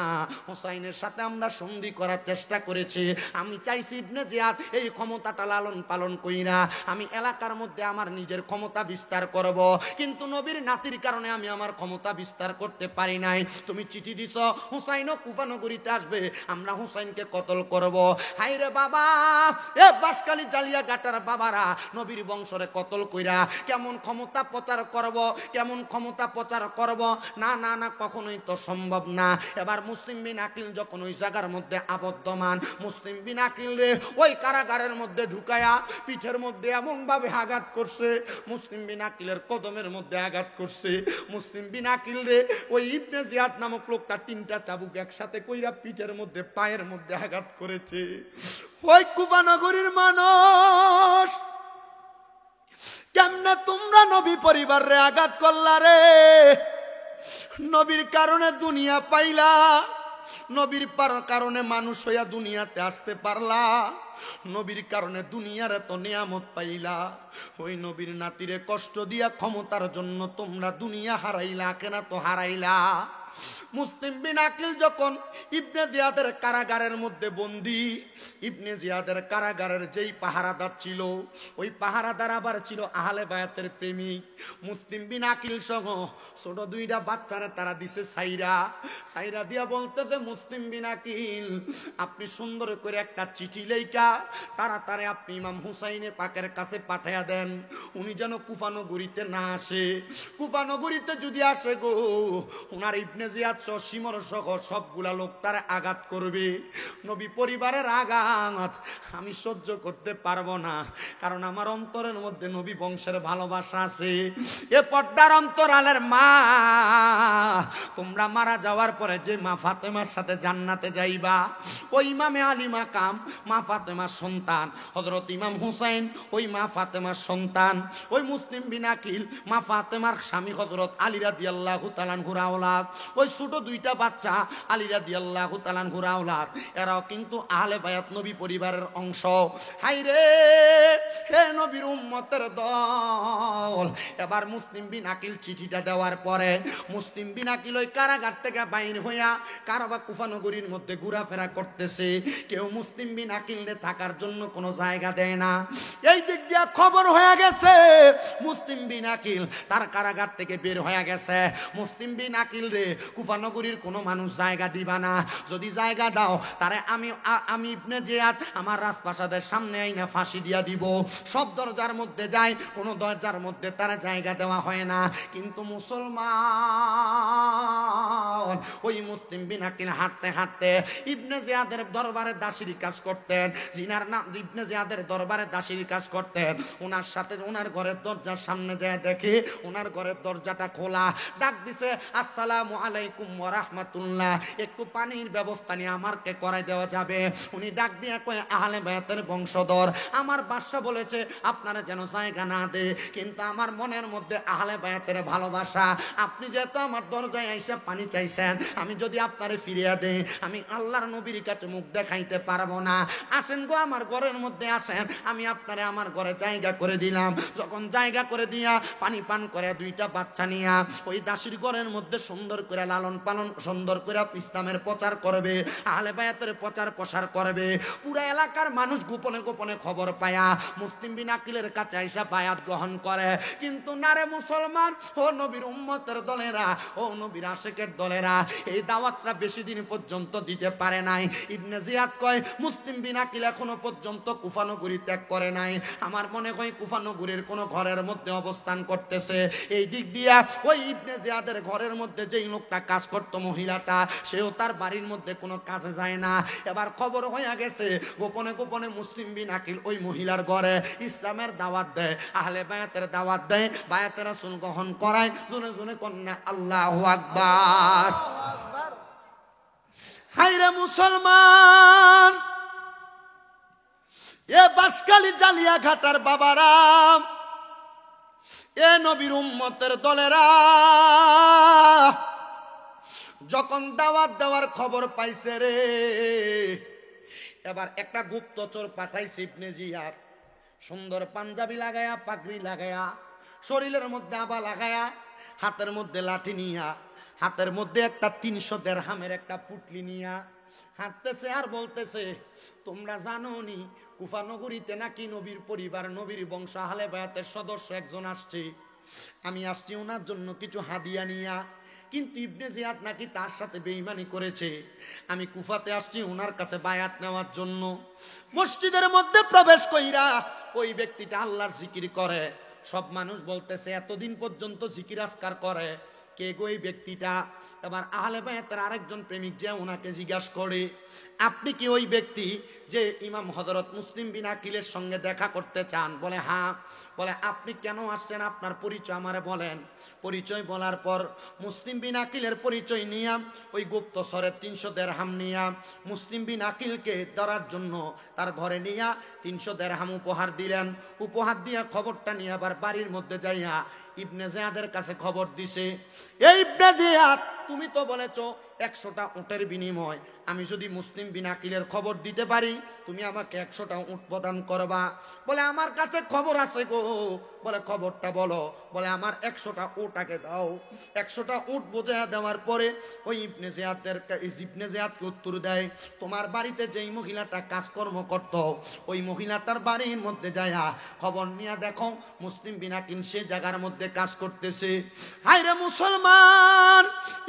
হুসাইনের সাথে আমরা সন্ধি করার চেষ্টা করেছি। আমি চাইছি ইবনে জিয়াদ এই ক্ষমতাটা লালন পালন কইরা আমি এলাকার মধ্যে আমার নিজের ক্ষমতা বিস্তার করব, কিন্তু নবীর নাতির কারণে আমি আমার ক্ষমতা বিস্তার করতে পারি নাই। তুমি চিঠি দিছ হুসাইনও কুফানগরীতে আসবে, আমরা হুসাইনকে কতল করব। হাই রে বাবা, এ বাসকালী জালিয়া গাটার বাবারা, নবীর বংশরে কতল কইরা কেমন ক্ষমতা প্রচার করব, কেমন ক্ষমতা প্রচার করব? না না না, কখনোই তো সম্ভব না। এবার মুসলিম বিন আকিল যখন ওই জায়গার মধ্যে আবদ্ধমান, মুসলিম বিন আকিল রে ওই কারাগারের মধ্যে ঢুকায়া পিঠের মধ্যে এমন ভাবে আঘাত করছে, মুসলিম বিন আকিলের কদমের মধ্যে আঘাত করছে। মুসলিম বিন আকিল রে ওই ইবনে জিয়াদ নামক লোকটা 3টা চাবুক একসাথে কইরা পিঠের মধ্যে পায়ের মধ্যে আঘাত করেছে। ওই কুফানগরীর মানুষ, কেমনে তোমরা নবী পরিবার রে আঘাত করলা রে? নবীর কারণে দুনিয়া পাইলা, নবীর কারণে মানুষ হইয়া দুনিয়াতে আসতে পারলা, নবীর কারণে দুনিয়ার এত নিয়ামত পাইলা। ওই নবীর নাতিরে কষ্ট দিয়া ক্ষমতার জন্য তোমরা দুনিয়া হারাইলা, কেনা তো হারাইলা। মুসলিম বিন আকিল যখন ইবনে জিয়াদের কারাগারের মধ্যে বন্দী, ইবনে জিয়াদের কারাগারের যেই পাহারাদার ছিল, ওই পাহারাদার আবার ছিল আহলে বায়াতের প্রেমিক। মুসলিম বিন আকিল সহ ছোট 2টা বাচ্চারা তারা দিছে সাইরা দিয়া বলতেছে, মুসলিম বিন আকিল আপনি সুন্দর করে একটা চিঠি লেখা তাড়াতাড়ি আপনি ইমাম হুসাইনে পাকের কাছে পাঠাইয়া দেন, উনি যেন কুফানগরীতে না আসে। কুফানগরীতে যদি আসে গো, উনার ইবনে জিয়াদ সীমর সহ সবগুলা লোক তার আঘাত করবে। নবী পরিবারের আঘাত আমি সহ্য করতে পারবো না, কারণ আমার অন্তরের মধ্যে নবী বংশের ভালোবাসা আছে। এ পর্দার অন্তরালের মা, তোমরা মারা যাওয়ার পরে যে মা ফাতেমার সাথে জান্নাতে যাইবা, ওই ইমামে আলী মাকাম মা ফাতেমার সন্তান, হযরত ইমাম হুসাইন ওই মা ফাতেমার সন্তান, ওই মুসলিম বিন আকিল মা ফাতেমার স্বামী হযরত আলী রাদিয়াল্লাহু তাআলা আনহুর আওলাদ, ওই ছোট 2টা বাচ্চা আলী রাদিয়াল্লাহু তাআলা আনহুর আওলাদ, এরাও কিন্তু আহলে বায়াত নবী পরিবারের অংশ। হাই রে হে নবীর উম্মতের দল। এবার মুসলিম বিন আকিল চিঠিটা দেওয়ার পরে মুসলিম বিন আকিল ওই কারাগার থেকে বাইর হইয়া কারবা কুফানগরীর মধ্যে ঘোরাফেরা করতেছে। কেউ মুসলিম বিন আকিলরে থাকার জন্য কোনো জায়গা দেয় না। এই দিক দিয়া খবর হয়ে গেছে মুসলিম বিন আকিল তার কারাগার থেকে বের হয়ে গেছে। মুসলিম বিন আকিল রে কুফানগরীর কোনো মানুষ জায়গা দিবা না, যদি জায়গা দাও তারে আমি ইবনে জিয়াদ আমার রাজপ্রাসাদের সামনে আইনা ফাঁসি দিয়া দিব। সব দরজার মধ্যে যায়, কোনো দরজার মধ্যে তারা জায়গা দেওয়া হয় না। কিন্তু মুসলমান ওই মুসলিম বিন আকিল হাঁটতে হাঁটতে ইবনে জিয়াদের দরবারে দাসীর কাজ করতেন, জিনার নাম ইবনে জিয়াদের দরবারে দাসীর কাজ করতেন। ওনার সাথে ওনার ঘরের দরজার সামনে যায় দেখে ওনার ঘরের দরজাটা খোলা। ডাক দিছে, আসসালামু আলাইকুম ওয়া রাহমাতুল্লাহ, একটু পানির ব্যবস্থা নিয়ে আমারকে করাই দেওয়া যাবে? উনি ডাক দিয়ে কয়, আহলে বায়াতের বংশধর, আমার বাদশা বলেছে আপনারা যেন জায়গা না দে, কিন্তু আমার মনের মধ্যে আহলে বায়াতের ভালোবাসা। আপনি যেহেতু আমার দরজায় আইসা পানি চাইছেন, আমি যদি আপনারে ফিরিয়ে দেই, আমি আল্লাহর নবীর কাছে মুখ দেখাইতে পারবো না। আসেন গো, আমার ঘরের মধ্যে আসেন, আমি আপনারে আমার ঘরে জায়গা করে দিলাম। যখন জায়গা করে দিয়া পানি পান করে দুইটা বাচ্চা নিয়া ওই দাসীর ঘরের মধ্যে সুন্দর করে লালন পালন, সুন্দর করে ইসলামের প্রচার করবে, আহলে বায়াতের প্রচার প্রসার করবে। পুরা এলাকার মানুষ গোপনে গোপনে খবর পায়া মুসলিম বিন আকিলের কাছে আইসা বায়াত গ্রহণ করে। কিন্তু নারে মুসলমান, ও নবীর উম্মতের দলেরা, ও নবীর আশিকের দলেরা, এই দাওয়াতটা বেশি দিন পর্যন্ত দিতে পারে নাই। ইবনে জিয়াদ কয়, মুসলিম বিন আকিল এখনো পর্যন্ত কুফা নগরী ত্যাগ করে নাই। আমার মনে হয় কুফা নগরীর কোন ঘরের মধ্যে অবস্থান করতেছে। এই দিক দিয়া ওই ইবনে জিয়াদের ঘরের মধ্যে যেই লোকটা কাজ করতো, মহিলাটা, সেও তার বাড়ির মধ্যে কোনো কাজে যায় না। এবার খবর হয়ে গেছে, গোপনে গোপনে মুসলিম বিন আকিল ওই মহিলার ঘরে ইসলামের দাওয়াত দেয়, আহলে বায়াতের দাওয়াত দেয়, বায়াতের রাসূল গ্রহণ করায়। জোরে জোরে কন্যা আল্লাহু আকবার। হায়রে মুসলমান, এ বাসকালী জালিয়া ঘাটার বাবারাম, এ নবীর উম্মতের দলেরা, যখন দাওয়াত দেওয়ার খবর পাইছে রে, এবার একটা গুপ্তচর পাঠাইছে ইবনে জিয়াদ, সুন্দর পাঞ্জাবি লাগায়া, পাগড়ি লাগায়া, শরীরের মধ্যে আবা লাগায়া, হাতের মধ্যে লাঠি নিয়া, হাতের মধ্যে একটা 300 দিরহামের একটা পুটলি নিয়া হাঁটতেছে আর বলতেছে, তোমরা জানো নি কুফা নগরীতে নাকি নবীর পরিবার, নবীর বংশ আহলে বায়াতের সদস্য একজন আসছে, আমি আসছি ওনার জন্য কিছু হাদিয়া নিয়া। কিন্তু ইবনে জিয়াদ নাকি তার সাথে বেঈমানি করেছে। আমি কুফাতে আসছি ওনার কাছে বায়াত নেওয়ার জন্য। মসজিদের মধ্যে প্রবেশ কইরা ওই ব্যক্তিটা আল্লাহর জিকির করে। সব মানুষ বলতেছে এতদিন পর্যন্ত জিকির আজকার করে, কে গো এই ব্যক্তিটা? এবার আহলে বায়াতের আরেকজন প্রেমিক যে ওনাকে জিজ্ঞাসা করে, আপনি কি ওই ব্যক্তি যে ইমাম হযরত মুসলিম বিন আকিলের সঙ্গে দেখা করতে চান? বলে হ্যাঁ। বলে আপনি কেন আসছেন, আপনার পরিচয় আমারে বলেন। পরিচয় বলার পর মুসলিম বিন আকিলের পরিচয় নিয়া ওই গুপ্তচরের 300 দিরহাম নিয়া মুসলিম বিন আকিলকে ধরার জন্য তার ঘরে নিয়া 300 দিরহাম উপহার দিলেন। উপহার দিয়া খবরটা নিয়ে আবার বাড়ির মধ্যে যাইয়া ইবনে জিয়াদের কাছে খবর দিছে, এই ইবনে জিয়াদ, তুমি তো বলেছো 100টা উটের বিনিময় আমি যদি মুসলিম বিন আকিলের খবর দিতে পারি তুমি আমাকে 100টা উট প্রদান করবা। বলে আমার কাছে খবর আছে গো। বলে খবরটা বলো। বলে আমার 100টা উট আগে দাও। 100টা উট বোঝায়া দেওয়ার পরে ওই ইবনে জিয়াদকে উত্তর দেয়, তোমার বাড়িতে যেই মহিলাটা কাজকর্ম করত ওই মহিলাটার বাড়ির মধ্যে যায়া খবর নিয়ে দেখো মুসলিম বিন আকিল সে জায়গার মধ্যে কাজ করতেছে। হায়রে মুসলমান,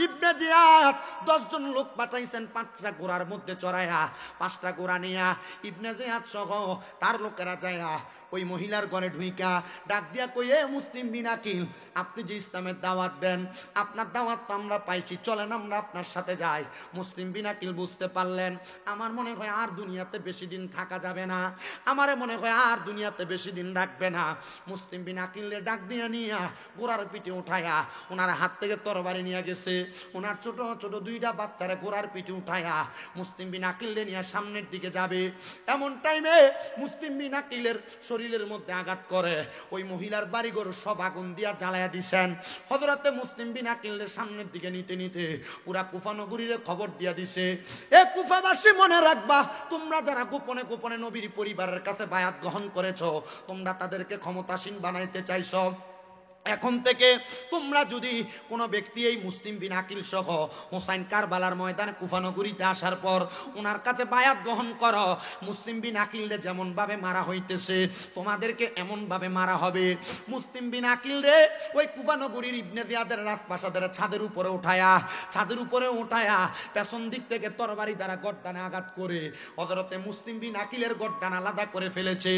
ইবনে জিয়াদ 10 জন লোক পাঠাইছেন 5টা ঘোড়ার মধ্যে চড়াইয়া, 5টা ঘোড়া নিয়া ইবনে জিয়াদ সহ তার লোকেরা যায়া ওই মহিলার ঘরে ঢুইকা ডাক দিয়া কই, এ মুসলিম বিন আকিল, আপনি যে ইসলামের দাওয়াত দেন, আপনার দাওয়াত তো আমরা পাইছি, চলেন আমরা আপনার সাথে যাই। মুসলিম বিন আকিল বুঝতে পারলেন আমার মনে হয় আর দুনিয়াতে বেশি দিন থাকা যাবে না, আমারে মনে হয় আর দুনিয়াতে বেশি দিন রাখবে না। মুসলিম বিন আকিলের ডাক দিয়া নিয়া ঘোড়ার পিঠে উঠাইয়া ওনার হাত থেকে তরবারি নিয়ে গেছে, ওনার ছোট ছোট 2টা বাচ্চারা ঘোড়ার পিঠে উঠাইয়া মুসলিম বিন আকিলকে নিয়ে সামনের দিকে যাবে। এমন টাইমে মুসলিম বিন আকিলের শরীরের মধ্যে আঘাত করে ওই মহিলার বাড়িঘর সব আগুন দিয়া জ্বালায়া দিছেন। হযরতে মুসলিম বিন আকিলের সামনের দিকে নিতে নিতে পুরা কুফা নগরীর খবর দিয়া দিছে, এ কুফাবাসী মনে রাখবা, তোমরা যারা গোপনে গোপনে নবীর পরিবারের কাছে বায়াত গ্রহণ করেছো, তোমরা তাদেরকে ক্ষমতাসীন বানাইতে চাইছো। এখন থেকে তোমরা যদি কোনো ব্যক্তি এই মুসলিম বিন আকিল সহ হুসাইন কারবালার ময়দানে কুফা নগরীতে আসার পর ওনার কাছে বায়াত গ্রহণ করো, মুসলিম বিন আকিলরে যেমন ভাবে মারা হইতেছে তোমাদেরকে এমন ভাবে মারা হবে। মুসলিম বিন আকিল রে ওই কুফা নগরীর ইবনে জিয়াদের রাজপ্রাসাদের ছাদের উপরে উঠায়া পেছন দিক থেকে তরবারি দ্বারা গর্দানে আঘাত করে হযরতে মুসলিম বিন আকিলের গর্দান আলাদা করে ফেলেছে।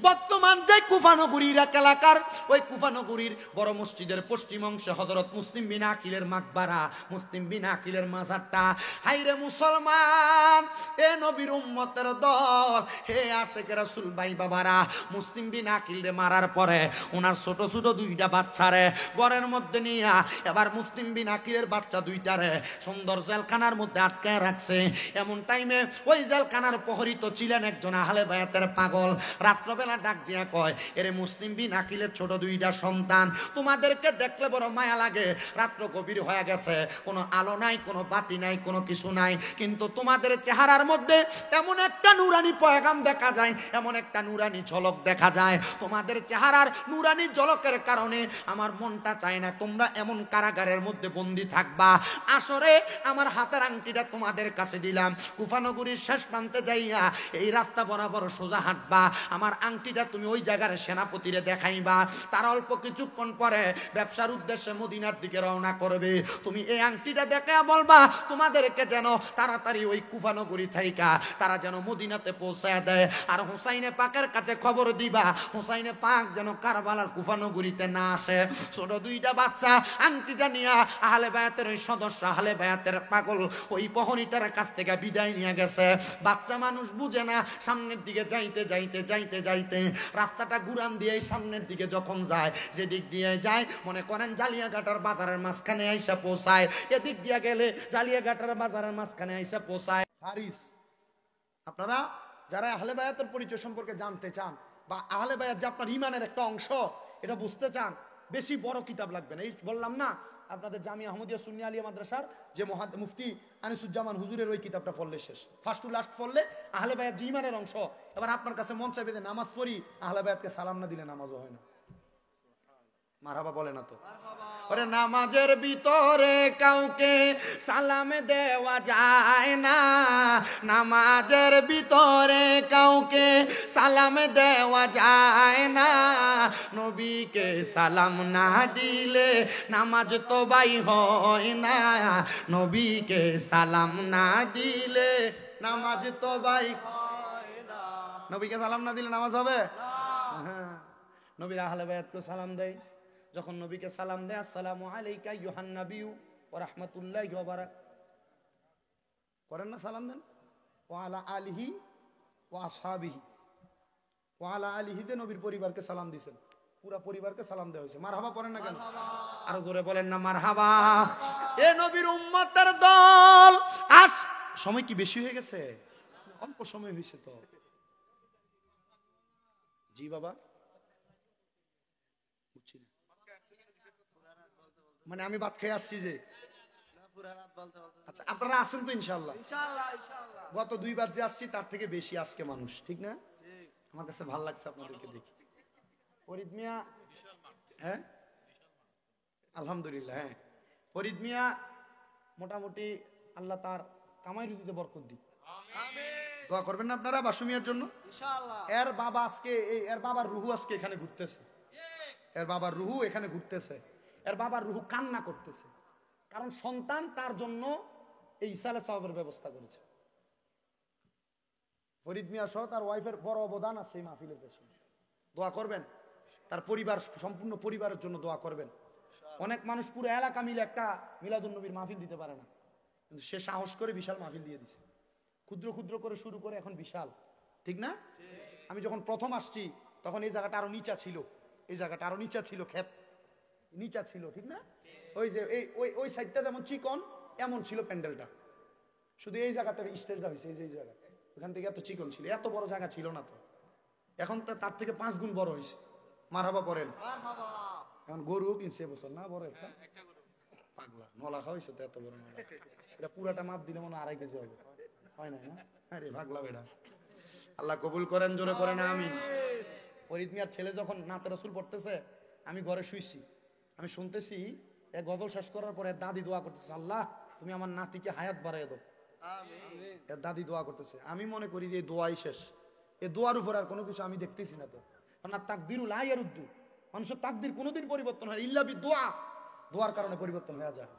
বর্তমান যে কুফা নগরীর এলাকার ওই কুফা নগরীর বড় মসজিদের পশ্চিম অংশে হযরত মুসলিম বিন আকিলের মাকবারা, মুসলিম বিন আকিলের মাজারটা। হাইরে মুসলমান, এ নবীর উম্মতের দল, হে আশিক রাসূল ভাই বাবারা, মুসলিম বিন আকিলরে মারার পরে ওনার ছোট ছোট দুইটা বাচ্চারে ঘরের মধ্যে নিয়ে এবার মুসলিম বিন আকিলের বাচ্চা দুইটারে সুন্দর জেলখানার মধ্যে আটকায় রাখছে। এমন টাইমে ওই জেলখানার প্রহরী তো ছিলেন একজন আহলে বায়াতের পাগল। রাত্রবেলা ডাক দিয়া কয়, এরে মুসলিম বিন আকিলের ছোট দুইটা সন্তান, তোমাদেরকে দেখলে বড় মায়া লাগে। রাত্র গভীর হয়ে গেছে, কোনো আলো নাই, কোনো বাতি নাই, কোনো কিছু নাই, কিন্তু তোমাদের চেহারার মধ্যে এমন একটা নুরানি পয়গাম দেখা যায়, এমন একটা নুরানি ঝলক দেখা যায়। তোমাদের চেহারার নুরানি ঝলকের কারণে আমার মনটা চায় না তোমরা এমন কারাগারের মধ্যে বন্দী থাকবা। আসরে আমার হাতের আংটিটা তোমাদের কাছে দিলাম, কুফানগরীর শেষ প্রান্তে যাইয়া এই রাস্তা বরাবর সোজা হাঁটবা, আমার আংটিটা তুমি ওই জায়গার সেনাপতিরে দেখাইবা। তার অল্প কিছুক্ষণ পরে ব্যবসার উদ্দেশ্যে মদিনার দিকে রওনা করবে। তুমি এই আংটিটা দেখা বলবা তোমাদেরকে যেন তাড়াতাড়ি ওই কুফানগরী থাইকা তারা যেন মদিনাতে পৌঁছায় দেয়। আর হুসাইনে পাকের কাছে খবর দিবা, হুসাইনে পাক যেন কারবালার কুফানগরীতে না আসে। ছোট দুইটা বাচ্চা আংটিটা নিয়ে আহলে বায়াতের ওই সদস্য, আহলে বায়াতের পাগল ওই প্রহরীটার কাছ থেকে বিদায় নিয়ে গেছে। বাচ্চা মানুষ বুঝে না, সামনের দিকে যাইতে যাইতে যাইতে যাইতে রাস্তাটা ঘুরান দিয়ে সামনের দিকে যখন যায়, যেদিক দিয়ে যায় মনে করেন জালিয়াঘাটার বাজারের মাঝখানে আইসা পৌঁছায়, এদিক দিয়ে গেলে জালিয়াঘাটার বাজারের মাঝখানে আইসা পৌঁছায়। হারিস, আপনারা যারা আহলে বায়াতের পরিচয় সম্পর্কে জানতে চান বা আহলে বায়াত যে আপনার ইমানের একটা অংশ এটা বুঝতে চান, বেশি বড় কিতাব লাগবে না। এই বললাম না আপনাদের জামিয়া আহমদিয়া সুন্নি আলিয়া মাদ্রাসার যে মুফতি আনিসুজ্জামান হুজুরের ওই কিতাবটা পড়লে শেষ, ফার্স্ট টু লাস্ট পড়লে আহলে বায়াত যে ইমানের অংশ। এবার আপনার কাছে মন চাইবে যে নামাজ পড়ি, আহলে বায়াতকে সালাম না দিলে নামাজও হয় না। মারহাবা বলে না তো? ওরে নামাজের ভিতরে কাউকে সালাম দেওয়া যায় না, নামাজের ভিতরে কাউকে সালাম দেওয়া যায় না, নবীকে সালাম না দিলে নামাজ তো বাই হয় না, নবীকে সালাম না দিলে নামাজ তো বাই হয় না। নবীকে সালাম না দিলে নামাজ হবে? হ্যাঁ, নবীর আহলে বায়াতকে সালাম দেয়। যখন নবীকে সালাম দেয়, আসসালামু আলাইকা আইয়ুহান নাবিয়্যু ওয়া রাহমাতুল্লাহি ওয়া বারাকাতুহু, করেন না? সালাম দেন। ওয়া আলা আলিহি ওয়া আসহাবিহি, ওয়া আলা আলিহিতে নবীর পরিবারকে সালাম দিয়েছেন, পুরা পরিবারকে সালাম দেওয়া হয়েছে। মারহাবা পড়েন না কেন? আরো জোরে বলেন না মারহাবা। এ নবীর উম্মতের দল, আজ সময় কি বেশি হয়ে গেছে? অল্প সময় হয়েছে তো। জি বাবা, মানে আমি ভাত খেয়ে আসছি যে। আচ্ছা, আপনারা আছেন তো ইনশাআল্লাহ? গত দুইবার যে আসছি তার থেকে বেশি আজকে মানুষ, ঠিক না? আমার কাছে ভালো লাগছে আপনাদেরকে দেখি। ফরিদ মিয়া, হ্যাঁ আলহামদুলিল্লাহ, হ্যাঁ ফরিদ মিয়া মোটামুটি আল্লাহ তার কামাই রুজিতে বরকত দিক। দোয়া করবেন না আপনারা বাসু মিয়ার জন্য? এর বাবা আজকে, এর বাবার রুহু আজকে এখানে ঘুরতেছে, এর বাবার রুহু এখানে ঘুরতেছে, এর বাবার রুহু কান্না করতেছে, কারণ সন্তান তার জন্য এই ইসালে সাহাবের ব্যবস্থা করেছে। ফরিদ মিয়া সহ তার ওয়াইফের বড় অবদান আছে এই মাহফিলের পেছনে। দোয়া করবেন, তার পরিবার, সম্পূর্ণ পরিবারের জন্য দোয়া করবেন। অনেক মানুষ পুরো এলাকা মিলে একটা মিলাদুন নবীর মাহফিল দিতে পারে না, কিন্তু সে সাহস করে বিশাল মাহফিল দিয়ে দিছে। ক্ষুদ্র ক্ষুদ্র করে শুরু করে এখন বিশাল, ঠিক না? আমি যখন প্রথম আসছি তখন এই জায়গাটা আরো নিচা ছিল, এই জায়গাটা আরো নিচা ছিল, ক্ষেত নিচা ছিল, ঠিক না? ওই যে ওই সাইডটা যেমন চিকন এমন ছিল প্যান্ডেলটা, শুধু এই জায়গাতে স্টেজটা হয়েছে, এই যে এই জায়গা, ওখান থেকে এত চিকন ছিল, এত বড় জায়গা ছিল না তো। এখন তো তার থেকে 5 গুণ বড় হয়েছে। মারহাবা পড়েন। এখন গরু কিনছে এবছর না, বড় একটা পাগলা নলা খাওয়াইছে তো, এত বড় নলা, এটা পুরাটা মাপ দিলে মনে 2.5 কেজি হবে, হয় না? আরে পাগলা বেটা, আল্লাহ কবুল করেন, জোরে করেন আমিন। ফরিদ মিয়ার ছেলে যখন নাতে রাসূল পড়তেছে, আমি ঘরে শুইছি, আমি শুনতেছি এক গজল শেষ করার পরে দাদি দোয়া করতেছে, আল্লাহ তুমি আমার নাতিকে হায়াত বাড়াই দাও। এর দাদি দোয়া করতেছে, আমি মনে করি যে এই দোয়াই শেষ, এই দোয়ার উপর আর কোনো কিছু আমি দেখতেছি না তো। কারণ তাকদিরুল লা ইয়ারুদ্দু, মানুষের তাকদির কোনোদিন পরিবর্তন হয় ইল্লা বিদুআ, দোয়ার কারণে পরিবর্তন হয়ে যায়।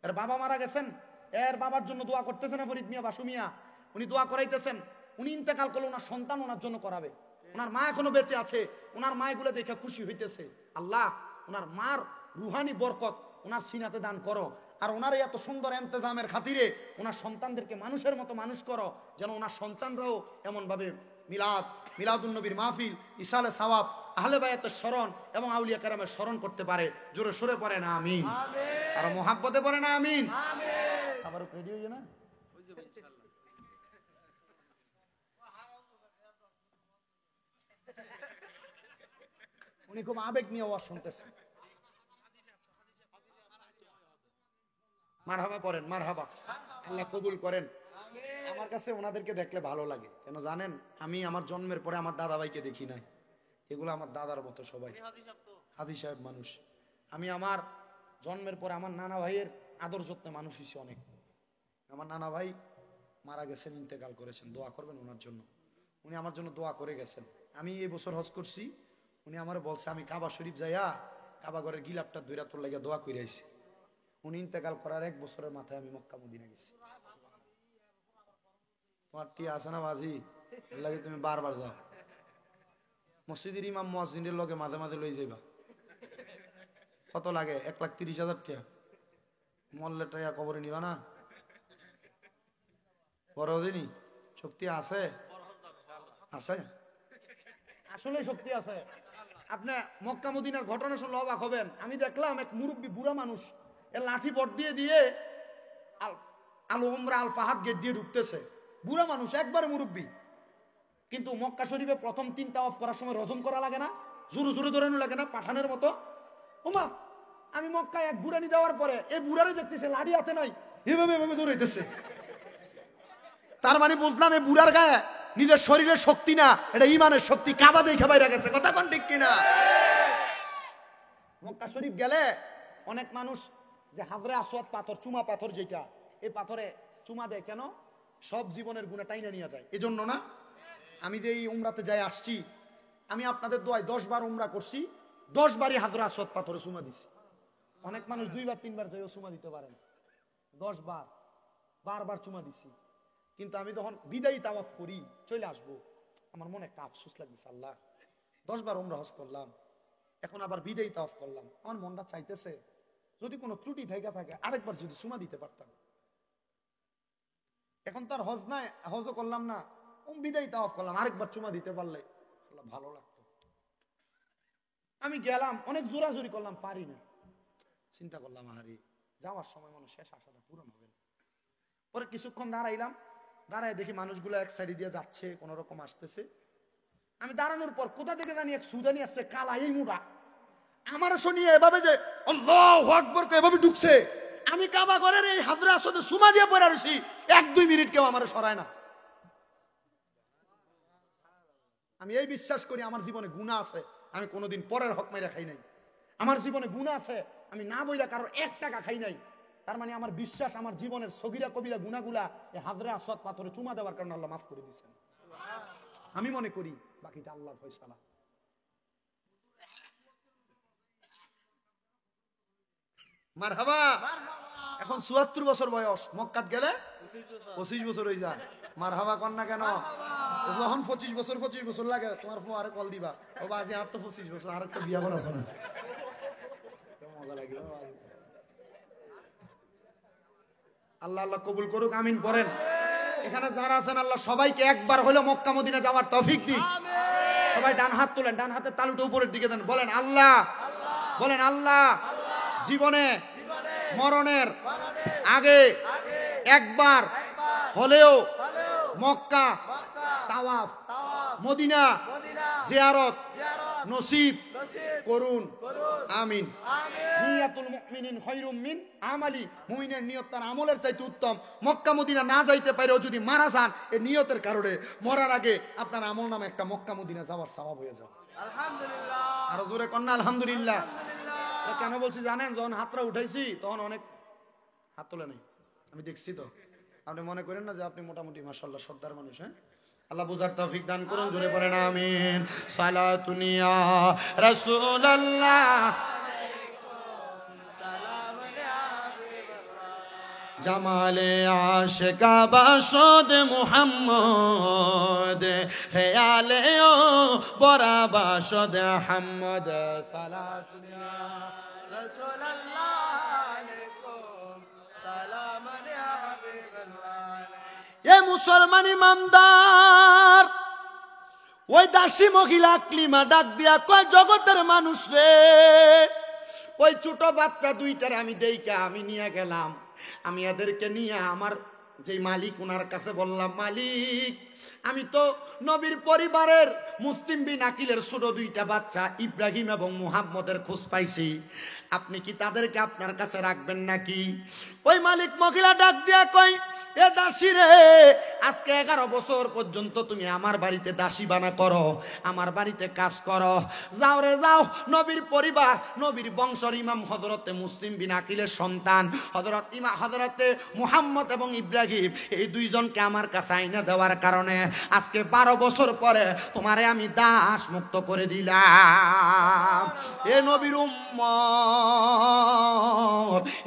এর বাবা মারা গেছেন, এর বাবার জন্য দোয়া করতেছে না ফরিদ মিয়া, বাসু মিয়া, উনি দোয়া করাইতেছেন। উনি ইন্তেকাল করলে ওনার সন্তান ওনার জন্য করাবে, ওনার মা এখনো বেঁচে আছে, ওনার মা এগুলো দেখে খুশি হইতেছে, আল্লাহ ওনার মার রুহানি বরকত ওনার সিনাতে দান করো। আর ওনার এত সুন্দর ইন্তজামের খাতিরে ওনার সন্তানদেরকে মানুষের মতো মানুষ করো, যেন ওনার সন্তানরাও এমনভাবে মিলাদুন্নবীর মাহফিল, ইসালে সওয়াব, আহলে বায়াতের স্মরণ এবং আউলিয়া কেরামের স্মরণ করতে পারে। জোরে সরে পড়ে না আমিন, আর মোহাব্বতে পড়ে না আমিন। আবার রেডি হয়ে না, উনি খুব আবেগ নিয়ে ওয়াজ শুনতেছেন। মারহাবা পড়েন, মারহাবা, আল্লাহ কবুল করেন। আমার কাছে ওনাদেরকে দেখলে ভালো লাগে, কেন জানেন? আমি আমার জন্মের পরে আমার দাদা ভাইকে দেখি নাই, এগুলো আমার দাদার মতো সবাই হাজী সাহেব মানুষ। আমি আমার জন্মের পরে আমার নানা ভাইয়ের আদর যত্নে মানুষ হিসেবে অনেক। আমার নানা ভাই মারা গেছেন, ইন্তেকাল করেছেন, দোয়া করবেন ওনার জন্য। উনি আমার জন্য দোয়া করে গেছেন। আমি এই বছর হজ করছি, উনি আমার বলছে আমি কাবা শরীফ যাইয়া কাবা ঘরের গিলাপটা ধইরা তোর লাগিয়া দোয়া করে আইছি। উনি ইন্তেকাল করার 1 বছরের মাথায় আমি মক্কা মদিনা গেছি। তোমার টিয়া আছে না বাজি, এর লাগে তুমি বারবার যাও। মসজিদের ইমাম মুয়াজ্জিনের লগে মাঝে মাঝে লই যাইবা। কত লাগে? 1,30,000 টাকা। মল্লের টাকা কবরে নিবা না? বড় দিনই শক্তি আছে, আছে, আসলে শক্তি আছে। আপনি মক্কা মদিনার ঘটনা শুনলে অবাক হবেন। আমি দেখলাম এক মুরব্বী বুড়া মানুষ এর লাঠি বট দিয়ে দিয়ে আল উমরা আল ফাহাদ গেট দিয়ে ঢুকতেছে। বুড়া মানুষ, একবারে মুরব্বী, কিন্তু মক্কা শরীফে প্রথম 3 তাওয়াফ করার সময় রজম করা লাগে না, জোরে জোরে দৌড়ানো লাগে না পাঠানের মতো? ওমা, আমি মক্কায় এক ঘুরানি দেওয়ার পরে এই বুড়ারে দেখতেছে লাঠি হাতে নাই, এভাবে এভাবে দৌড়াইতেছে। তার মানে বুঝলাম এই বুড়ার গায়ে নিজের শরীরের শক্তি না, এটা ইমানের শক্তি। কাবা দেখে বাইরে গেছে, কথা কোন ঠিক কিনা? মক্কা শরীফ গেলে অনেক মানুষ যে হাজরে আসওয়াদ পাথর, চুমা পাথর, যেটা এই পাথরে চুমা দেয় কেন? সব জীবনের গুনাহ টাইনা নিয়ে যায়, এজন্য না? আমি যে এই উমরাতে যাই আসছি, আমি আপনাদের দোয়ায় 10 বার উমরা করছি, 10 বারই হাজরে আসওয়াদ পাথরে চুমা দিছি। অনেক মানুষ 2 বার 3 বার যাইও চুমা দিতে পারেন, 10 বার বারবার চুমা দিছি। কিন্তু আমি যখন বিদায়ী তাওয়াফ করি চলে আসবো, আমার মনে একটা আফসোস লাগছে, আল্লাহ 10 বার উমরা হজ করলাম, এখন আবার বিদায়ী তাওয়াফ করলাম, আমার মনটা চাইতেছে যদি কোনো ত্রুটি থেকে থাকে আরেকবার যদি চুমা দিতে পারতাম। এখন তার হজ নাই, হজও করলাম না, বিদায়ী তাওয়াফ করলাম, আরেকবার চুমা দিতে পারলে ভালো লাগতো। আমি গেলাম, অনেক জোরাজোরি করলাম, পারি না। চিন্তা করলাম আরে যাওয়ার সময় মনে শেষ আশাটা পূরণ হবে না। পরে কিছুক্ষণ দাঁড়াইলাম, দাঁড়ায় দেখি মানুষগুলো এক সাইডে দিয়ে যাচ্ছে, কোন রকম আসতেছে। আমি দাঁড়ানোর পর কোথা থেকে জানি এক সুদানি আসছে, কালা এই মুড়া, আমার শুনিয়ে এভাবে যে আল্লাহু আকবার এভাবে ঢুকছে। আমি কাবা ঘরের এই হাজরে আসওয়াদে সুমা দিয়ে পড়ে রইছি, 1-2 মিনিট কেউ আমারে সরায় না। আমি এই বিশ্বাস করি আমার জীবনে গুনাহ আছে, আমি কোনোদিন পরের হক মাইরা খাই নাই। আমার জীবনে গুনাহ আছে, আমি না বইলা কারোর 1 টাকা খাই নাই। তার মানে আমার বিশ্বাস আমার জীবনের সগীরা কবিরা গুনাহগুলা এই হাজরে আসওয়াদ পাথরে চুমা দেওয়ার কারণে আল্লাহ মাফ করে দিয়েছেন। আমি মনে করি বাকিটা আল্লাহর ফয়সালা। মারহাবা। এখন ৭৪ বছর বয়স, মক্কাত গেলে 25 বছর হয়ে যায়। মারহাবা কর না কেন? যখন 25 বছর লাগে তোমার ফো আরে কল দিবা, ও বাজি আর তো 25 বছর, আর একটা বিয়া করা আছে না, মজা লাগে। আল্লাহ আল্লাহ কবুল করুক, আমিন পড়েন। এখানে যারা আছেন আল্লাহ সবাইকে একবার হলো মক্কা মদিনা যাওয়ার তৌফিক দিক। সবাই ডান হাত তোলেন, ডান হাতের তালুটা উপরের দিকে দেন, বলেন আল্লাহ, বলেন আল্লাহ, জীবনে মরণের আগে একবার হলেও মক্কা তাওয়াফ মদিনা জিয়ারত নসিব করুন, আমিন। নিয়াতুল মুমিনিন খায়রুম মিন আমালি, মুমিনের নিয়ত তার আমলের চাইতে উত্তম। মক্কা মদিনা না যাইতে পারেও যদি মারা যান, এই নিয়তের কারণে মরার আগে আপনার আমল নামে একটা মক্কা মদিনা যাওয়ার সওয়াব হয়ে যাবে। আলহামদুলিল্লাহ, আর জোরে কন্না আলহামদুলিল্লাহ। কেন বলছি জানেন? যখন হাতটা উঠাইছি তখন অনেক হাত তোলে নাই, আমি দেখছি তো। আপনি মনে করেন না যে আপনি মোটামুটি মাশাআল্লাহ সর্দার মানুষ। হ্যাঁ, আল্লাহ বুঝার তৌফিক দান করুন, জোরে পড়েন আমিন। সালাতুন ইয়া রাসূলুল্লাহ, জামালে আশিকা বাসদ মুহাম্মদ খেয়ালে ও বরা বাসদ আহমদ সালাতুল্লাহ রাসূলুল্লাহ আলাইকুম সালামান ইয়া হাবিবাল্লাহ। এ মুসলমান ইমানদার, ওই দাসী মহিলা ক্লিমা ডাক দিয়া কয়, জগতের মানুষ রে, ওই ছোট বাচ্চা দুইটার আমি দেইকা আমি নিয়ে গেলাম। আমি এদেরকে নিয়ে আমার যে মালিক ওনার কাছে বললাম, মালিক আমি তো নবীর পরিবারের মুসলিম বিন আকিলের ছোট দুইটা বাচ্চা ইব্রাহিম এবং মুহাম্মদের খোঁজ পাইছি, আপনি কি তাদেরকে আপনার কাছে রাখবেন নাকি? ওই মালিক মহিলা ডাক দিয়া কই, এ দাসী রে, আজকে 11 বছর পর্যন্ত তুমি আমার বাড়িতে দাসী বানা করো, আমার বাড়িতে কাজ করো, যাও রে যাও। নবীর পরিবার, নবীর বংশের ইমাম হযরতে মুসলিম বিন আকিলের সন্তান হযরতে মুহাম্মদ এবং ইব্রাহিম, এই দুইজনকে আমার কাছে আইনা দেওয়ার কারণে আজকে 12 বছর পরে তোমারে আমি দাস মুক্ত করে দিলাম। এ নবীর উম্মত,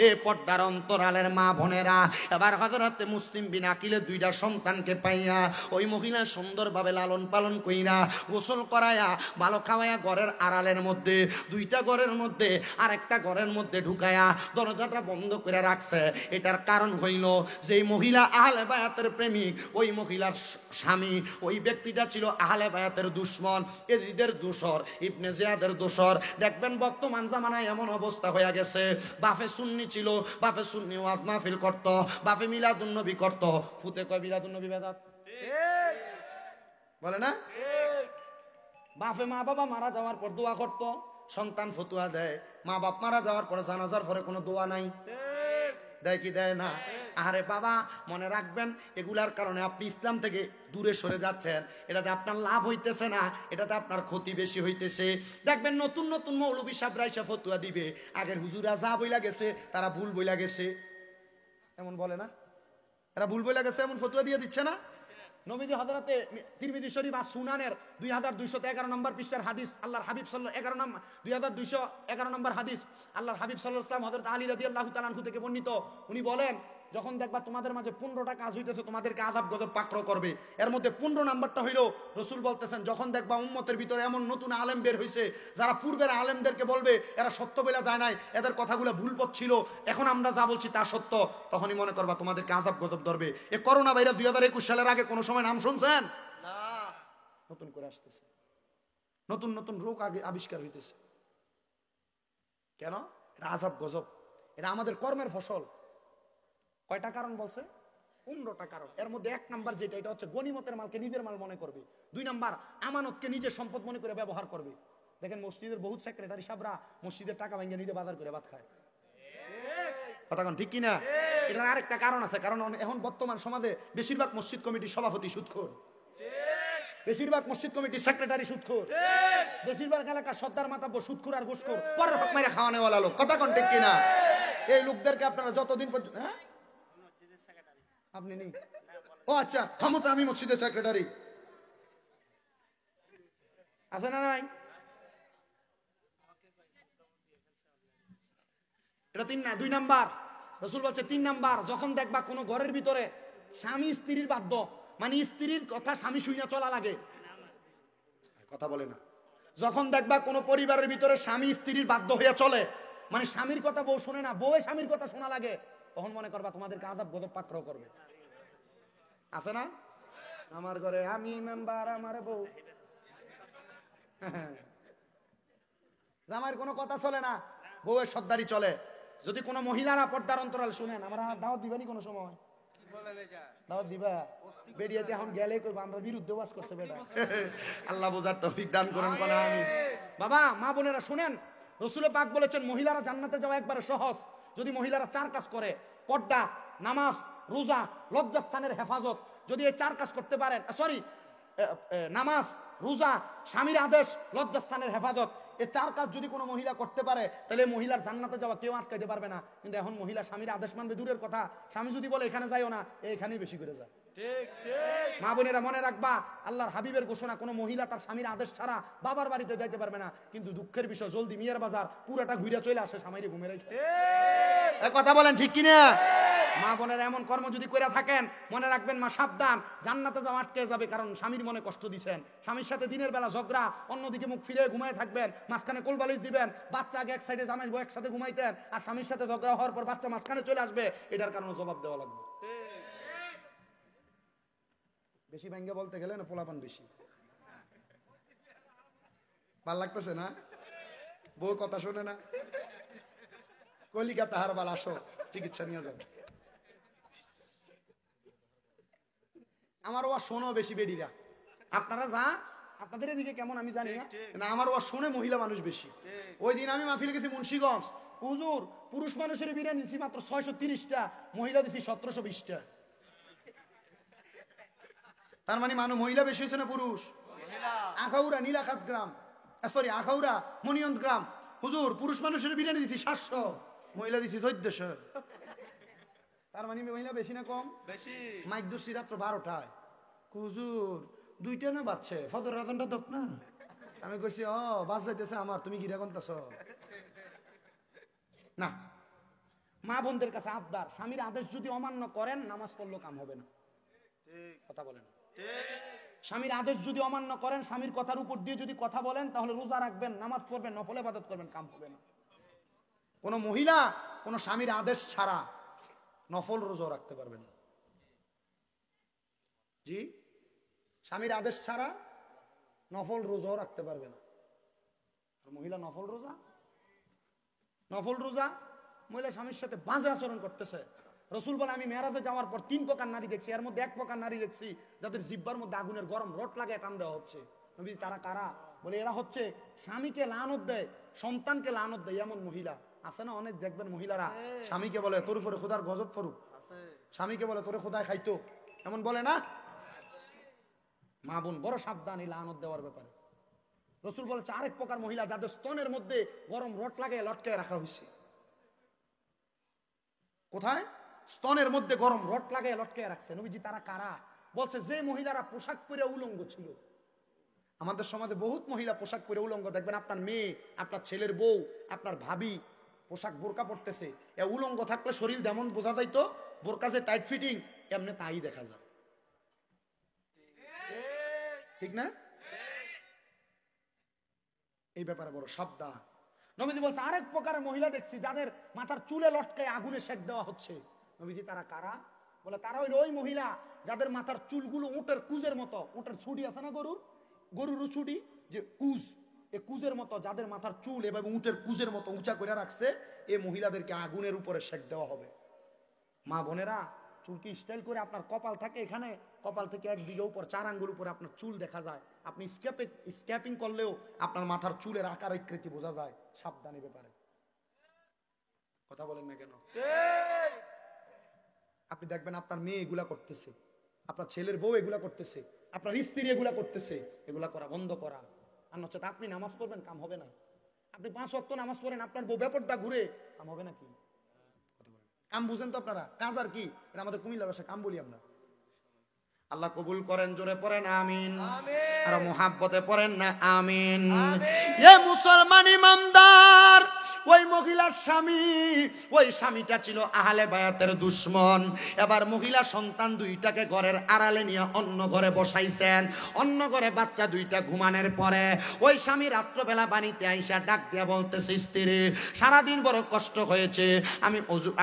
এ পর্দার অন্তরালের মা বোনেরা, এবার হযরতে মুসলিম বিন আকিলের দুইটা সন্তানকে পাইয়া ওই মহিলা সুন্দরভাবে লালন পালন কইরা গোসল করায়া ভালো খাওয়ায়া ঘরের আড়ালের মধ্যে, দুইটা ঘরের মধ্যে আরেকটা ঘরের মধ্যে ঢুকায়া দরজাটা বন্ধ করে রাখছে। এটার কারণ হইল যে মহিলা আহলে বায়াতের প্রেমিক, ওই মহিলার স্বামী, ওই ব্যক্তিটা ছিল আহলে বায়াতের দুশমন, এজিদের দোসর, ইবনে জিয়াদের দোসর। দেখবেন বর্তমান জামানায় এমন অবস্থা হয়ে গেছে, বাপে সুন্নি ছিল, বাপে সুন্নি ওয়াজ মাহফিল করত, বাপে মিলাদুন নবী করত, ফুতে কয় মিলাদুন নবী বেদাত বলে না? বাপে মা বাবা মারা যাওয়ার পর দোয়া করত, সন্তান ফতুয়া দেয়। মা বাপ মারা যাওয়ার পরে জানাজার পরে কোনো দোয়া নাই, দেয় কি দেয় না? আরে বাবা মনে রাখবেন, এগুলার কারণে আপনি ইসলাম থেকে দূরে সরে যাচ্ছেন, এটাতে আপনার লাভ হইতেছে না, এটাতে আপনার ক্ষতি বেশি হইতেছে। দেখবেন নতুন নতুন মৌলবী সাহেবরা এসে ফতুয়া দিবে, আগের হুজুরা যা বইলা গেছে তারা ভুল বইলা গেছে, এমন বলে না? এরা ভুল বইলা গেছে এমন ফতুয়া দিয়ে দিচ্ছে না? নবীজি হযরতে তিরমিজি শরীফ আর সুনানের 2211 নম্বর পৃষ্ঠার হাদিস, আল্লাহর হাবিব সাল্লাল্লাহু 2211 নম্বর হাদিস, আল্লাহর হাবিব সাল্লাল্লাহু আলাইহি ওয়াসাল্লাম হযরত আলী রাদিয়াল্লাহু তাআলা আনহু থেকে বর্ণিত। উনি বলেন, যখন দেখবা তোমাদের মাঝে 15টা কাজ হইতেছে, তোমাদেরকে আযাব গজব পাকড় করবে। এর মধ্যে 15 নাম্বারটা হইল, রাসূল বলতেছেন, যখন দেখবা উম্মতের ভিতরে এমন নতুন আলেম বের হইছে, যারা পূর্বের আলেমদেরকে বলবে এরা সত্য বলে যায় নাই, এদের কথাগুলো ভুল পথ ছিল, এখন আমরা যা বলছি তা সত্য, তখনই মনে করবা তোমাদেরকে আযাব গজব ধরবে। এই করোনা ভাইরাস 2021 সালের আগে কোনো সময় নাম শুনছেন? না, নতুন করে আসতেছে, নতুন নতুন রোগ আগে আবিষ্কার হইতেছে। কেন? এটা আযাব গজব, এটা আমাদের কর্মের ফসল। কয়টা কারণ বলছে? 15টা কারণ। এর মধ্যে 1 নাম্বার যেটা, এটা হচ্ছে গনিমতের মালকে নিজের মাল মনে করবে। 2 নাম্বার, আমানতকে নিজের সম্পদ মনে করে ব্যবহার করবে। দেখেন মসজিদের বহুত সেক্রেটারি সাহেবরা মসজিদের টাকা ভাঙিয়ে নিজে বাজার করে ভাত খায়, কথা কোন ঠিক কিনা? এটার আরেকটা কারণ আছে, কারণ এখন বর্তমান সমাজে বেশিরভাগ মসজিদ কমিটির সভাপতি সুদখোর, বেশিরভাগ মসজিদ কমিটির সেক্রেটারি সুদখোর, বেশিরভাগ এলাকার সর্দার মাতাব্বর সুদখোর আর ঘুষখোর, পরের হক মাইরা খাওয়ানোওয়ালা লোক, কথা কোন ঠিক কিনা? এই লোকদেরকে আপনারা যতদিন পর্যন্ত, হ্যাঁ আপনি নেই, ও আচ্ছা ক্ষমতা, আমি মসজিদের সেক্রেটারি, আছে না নাই? এটা 2 নাম্বার। রাসূল বলছে 3 নাম্বার, যখন দেখবা কোন ঘরের ভিতরে স্বামী স্ত্রীর বাধ্য, মানে স্ত্রীর কথা স্বামী শুইনা চলা লাগে, কথা বলে না। যখন দেখবা কোন পরিবারের ভিতরে স্বামী স্ত্রীর বাধ্য হইয়া চলে, মানে স্বামীর কথা বউ শুনে না, বউয়ে স্বামীর কথা শোনা লাগে, তখন মনে করবা তোমাদেরকে আযাব গজব পাকড়াও করবে। আছে না? আমার ঘরে আমি মেম্বার, আমার বউ, জামাইয়ের কোনো কথা চলে না, বউয়ের সর্দারি চলে। যদি কোনো মহিলারা পর্দার অন্তরাল শুনেন, আমরা দাওয়াত দিবানি কোনো সময়? দাওয়াত দিবা? বেরিয়েতে এখন গেলে কইবা আমরা বিরুদ্ধে ওয়াজ করছে বেটা। আল্লাহ বোঝার তৌফিক দান করেন কোন আমি। বাবা মা বোনেরা শুনেন, রাসূল পাক বলেছেন মহিলারা জান্নাতে যাওয়া একবারে সহজ, যদি মহিলারা 4 কাজ করে, পর্দা, নামাজ, রোজা, লজ্জাস্থানের হেফাজত, যদি এই 4 কাজ করতে পারেন, নামাজ, রোজা, স্বামীর আদেশ, লজ্জাস্থানের হেফাজত, এই 4 কাজ যদি কোনো মহিলা করতে পারে, তাহলে মহিলার জান্নাতে যাওয়া কেউ আটকাইতে পারবে না। কিন্তু এখন মহিলা স্বামীর আদেশ মানবে দূরের কথা, স্বামী যদি বলে এখানে যাইও না, এইখানেই বেশি করে যায়। ঠিক ঠিক। মা বোনেরা মনে রাখবা, আল্লাহর হাবিবের ঘোষণা, কোনো মহিলা তার স্বামীর আদেশ ছাড়া বাবার বাড়িতে যাইতে পারবে না। কিন্তু দুঃখের বিষয়, জলদি মিয়ার বাজার পুরাটা ঘুরে চলে আসে স্বামীর ঘুমে রেখে। কথা বলেন ঠিক কিনা? মা বোনের এমন কর্ম যদি করে থাকেন মনে রাখবেন মা সাবধান, জান্নাতে যাওয়া আটকে যাবে, কারণ স্বামীর মনে কষ্ট দিছেন। স্বামীর সাথে দিনের বেলা ঝগড়া, অন্যদিকে মুখ ফিরে ঘুমায় থাকবেন, মাঝখানে কোলবালিশ দিবেন, বাচ্চা আগে এক সাইডে জামাইবো একসাথে ঘুমাইতেন, আর স্বামীর সাথে ঝগড়া হওয়ার পর বাচ্চা মাঝখানে চলে আসবে, এটার কারণে জবাব দেওয়া লাগবে। বেশি ভাঙ্গা বলতে গেলে না পোলাপান বেশি ভাল লাগতেছে না, বউ কথা শোনে না, কলিকাতা হারবাল আসো চিকিৎসা নিয়ে যাবে। আমার ওয়া শোনো বেশি বেডিরা, আপনারা যা আপনাদের এদিকে কেমন আমি জানি না, আমার ওয়া শোনে মহিলা মানুষ বেশি। ওই দিন আমি মাহফিলে গেছি মুন্সিগঞ্জ, হুজুর পুরুষ মানুষের বিরিয়ানি দিচ্ছি মাত্র 630টা, মহিলা দিচ্ছি 1720টা। তার মানে মানুষ মহিলা বেশি হয়েছে না পুরুষ? আখাউড়া নীলাখাত গ্রাম, সরি আখাউড়া মনিয়ন্ত গ্রাম, হুজুর পুরুষ মানুষের বিরিয়ানি দিচ্ছি 700, মহিলা দিচ্ছি 1400। তার মানে মহিলা বেশি না কম? বেশি। মাইক দর্শি রাত্র 12টায়, হুজুর 2টা না বাজছে, ফজর রাতনটা দক না। আমি কইছি ও বাজ যাইতেছে আমার, তুমি গিরা কোনটাছ না। মা বোনদের কাছে আবদার, স্বামীর আদেশ যদি অমান্য করেন নামাজ পড়লেও কাম হবে না। কথা বলেন, স্বামীর আদেশ যদি অমান্য করেন, স্বামীর কথার উপর দিয়ে যদি কথা বলেন, তাহলে রোজা রাখবেন, নামাজ পড়বেন, নফল ইবাদত করবেন, কাম হবে না। কোন মহিলা কোন স্বামীর আদেশ ছাড়া নফল রোজা রাখতে পারবে না। জি, স্বামীর আদেশ ছাড়া নফল রোজা রাখতে পারবে না। আর মহিলা নফল রোজা, মহিলা স্বামীর সাথে বাজে আচরণ করতেছে। রসুল বলে আমি মেরাজে যাওয়ার পর 3 প্রকার নারী দেখছি, এর মধ্যে 1 প্রকার নারী দেখছি যাদের জিহ্বার মধ্যে আগুনের গরম রড লাগায় টান দেওয়া হচ্ছে। নবী তারা কারা? বলে এরা হচ্ছে স্বামীকে লানত দেয়, সন্তানকে লানত দেয়, এমন মহিলা আছে না অনেক, দেখবেন মহিলারা স্বামীকে বলে তোর উপরে খোদার গজব ফরুক, স্বামীকে বলে তোরে খোদায় খাইতো, এমন বলে না? মা বোন বড় সাবধান এই লানত দেওয়ার ব্যাপারে। রসুল বলেছে আরেক প্রকার মহিলা যাদের স্তনের মধ্যে গরম রড লাগায় লটকায় রাখা হয়েছে। কোথায়? স্তনের মধ্যে গরম রড লাগায় লটকায় রাখছে। নবীজি তারা কারা? বলছে যে মহিলারা পোশাক পরে উলঙ্গ ছিল। আমাদের সমাজে বহুত মহিলা পোশাক পরে উলঙ্গ, দেখবেন আপনার মেয়ে, আপনার ছেলের বউ, আপনার ভাবি পোশাক বোরকা পড়তেছে, এ উলঙ্গ থাকলে শরীর যেমন বোঝা যাইতো, বোরকা যে টাইট ফিটিং এমনি তাই দেখা যায়, ঠিক না? এই ব্যাপারে বড় সাবধান। নবীজি বলছে আরেক প্রকারের মহিলা দেখছি যাদের মাথার চুলে লটকায় আগুনে সেক দেওয়া হচ্ছে। নবীজি তারা কারা? বলে তারা হইল ওই মহিলা যাদের মাথার চুলগুলো উটের কুজের মতো, উটের ছুটি আছে না গরুর ছুটি যে কুজ, এই কুজের মতো যাদের মাথার চুল এবং উটের কুজের মতো উঁচা করে রাখছে, এই মহিলাদেরকে আগুনের উপরে সেক দেওয়া হবে। মা বোনেরা চুলকে স্টাইল করে, আপনার কপাল থাকে এখানে, কপাল থেকে একদিকে উপর 4 আঙ্গুল উপরে আপনার চুল দেখা যায়, আপনি স্ক্যাপিং করলেও আপনার মাথার চুলের আকার আকৃতি বোঝা যায়। সাবধানী ব্যাপারে কথা বলেন না কেন? আপনি দেখবেন আপনার মেয়ে এগুলা করতেছে, আপনার ছেলের বউ এগুলা করতেছে, আপনার স্ত্রী এগুলা করতেছে, এগুলা করা বন্ধ করা। আর নচেত আপনি নামাজ পড়বেন, কাম হবে না। আপনি 5 ওয়াক্ত নামাজ পড়েন, আপনার বউ ব্যাপারটা ঘুরে, কাম হবে নাকি? কাম বুঝেন তো আপনারা? কাজ আর কি, এটা আমাদের কুমিল্লা ভাষায় কাম বলি আমরা। আল্লাহ কবুল করেন, জোরে পড়েন আমিন, আর মুহাব্বতে পড়েন না আমিন। এ মুসলমান ইমানদার, ওই মহিলার স্বামী, ওই স্বামীটা ছিল আহলে বায়াতের দুশমন। এবার মহিলা সন্তান 2টাকে ঘরের আড়ালে নিয়ে অন্য ঘরে বসাইছেন। অন্য ঘরে বাচ্চা 2টা ঘুমানোর পরে ওই স্বামী রাত্রবেলা বাড়িতে আইসা ডাক দিয়া বলতেছে স্ত্রী সারাদিন বড় কষ্ট হয়েছে,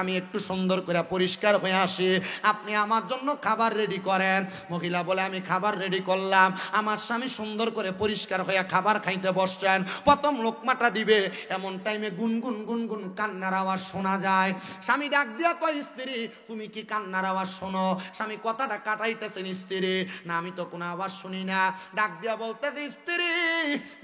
আমি একটু সুন্দর করে পরিষ্কার হয়ে আসি, আপনি আমার জন্য খাবার রেডি করেন। মহিলা বলে আমি খাবার রেডি করলাম। আমার স্বামী সুন্দর করে পরিষ্কার হয়ে খাবার খাইতে বসছেন, প্রথম লোকমাটা দিবে, এমন টাইমে গুনগুন গুনগুন কান্নার আওয়াজ শোনা যায়। স্বামী ডাক দিয়া কয় স্ত্রী তুমি কি কান্নার আওয়াজ শোনো? স্বামী কথাটা কাটাইতেছেন স্ত্রী না আমি তো কোনো আওয়াজ শুনি না। ডাক দিয়া বলতেছে স্ত্রী